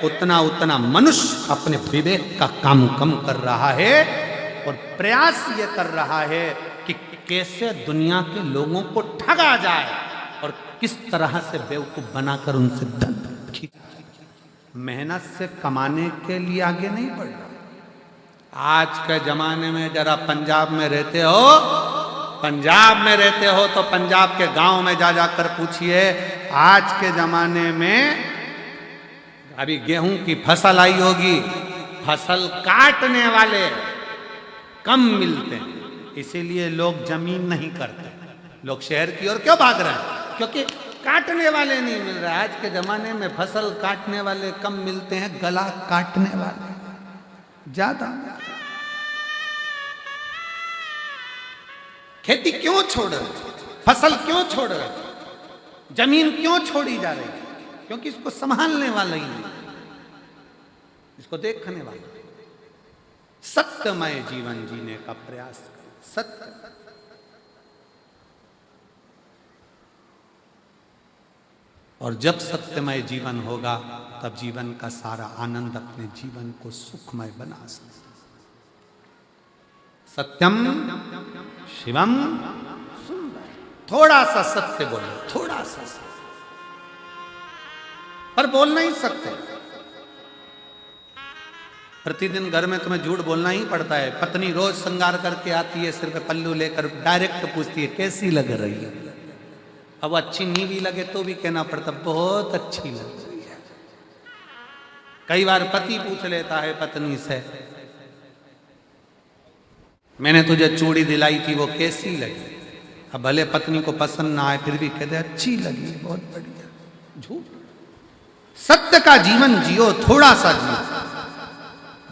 उतना उतना मनुष्य अपने विवेक का काम कम कर रहा है और प्रयास ये कर रहा है कि कैसे दुनिया के लोगों को ठगा जाए और किस तरह से बेवकूफ बनाकर उनसे धन खींच। मेहनत से कमाने के लिए आगे नहीं बढ़ रहा। आज के जमाने में जरा पंजाब में रहते हो, पंजाब में रहते हो तो पंजाब के गांव में जा जाकर पूछिए, आज के जमाने में अभी गेहूं की फसल आई होगी, फसल काटने वाले कम मिलते हैं, इसीलिए लोग जमीन नहीं करते। लोग शहर की ओर क्यों भाग रहे हैं? क्योंकि काटने वाले नहीं मिल रहे। आज के जमाने में फसल काटने वाले कम मिलते हैं, गला काटने वाले ज्यादा। खेती क्यों छोड़ रहे, फसल क्यों छोड़ रहे, जमीन क्यों छोड़ी जा रही? क्योंकि इसको संभालने वाला ही नहीं, इसको देखने वाला। सत्यमय जीवन जीने का प्रयास करें, सत्य। और जब सत्यमय जीवन होगा तब जीवन का सारा आनंद अपने जीवन को सुखमय बना सकते। सत्यम शिवम सुंदर। थोड़ा सा सत्य बोलो, थोड़ा सा सत्य, पर बोल नहीं सकते। प्रतिदिन घर में तुम्हें झूठ बोलना ही पड़ता है। पत्नी रोज श्रृंगार करके आती है, सिर पे पल्लू लेकर, डायरेक्ट पूछती है कैसी लग रही है। अब अच्छी नहीं भी लगे तो भी कहना पड़ता बहुत अच्छी लग रही है। कई बार पति पूछ लेता है पत्नी से, मैंने तुझे चूड़ी दिलाई थी वो कैसी लगी? अब भले पत्नी को पसंद ना आए फिर भी कहते अच्छी लगी, बहुत बढ़िया। झूठ। सत्य का जीवन जियो, थोड़ा सा जियो,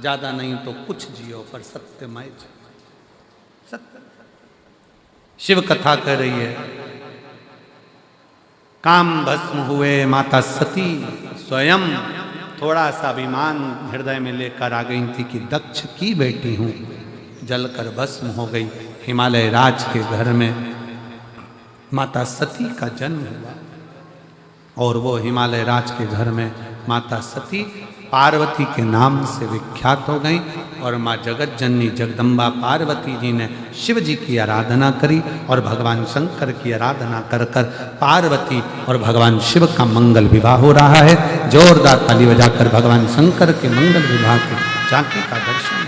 ज्यादा नहीं तो कुछ जियो, पर सत्यमय जियो। सत्य। शिव कथा कह रही है, काम भस्म हुए माता सती स्वयं। थोड़ा सा अभिमान हृदय में लेकर आ गई थी कि दक्ष की बेटी हूं, जलकर भस्म हो गई। हिमालय राज के घर में माता सती का जन्म हुआ और वो हिमालय राज के घर में माता सती पार्वती के नाम से विख्यात हो गई। और माँ जगत जननी जगदम्बा पार्वती जी ने शिव जी की आराधना करी और भगवान शंकर की आराधना कर कर पार्वती और भगवान शिव का मंगल विवाह हो रहा है। जोरदार ताली बजाकर भगवान शंकर के मंगल विवाह की झांकी का दर्शन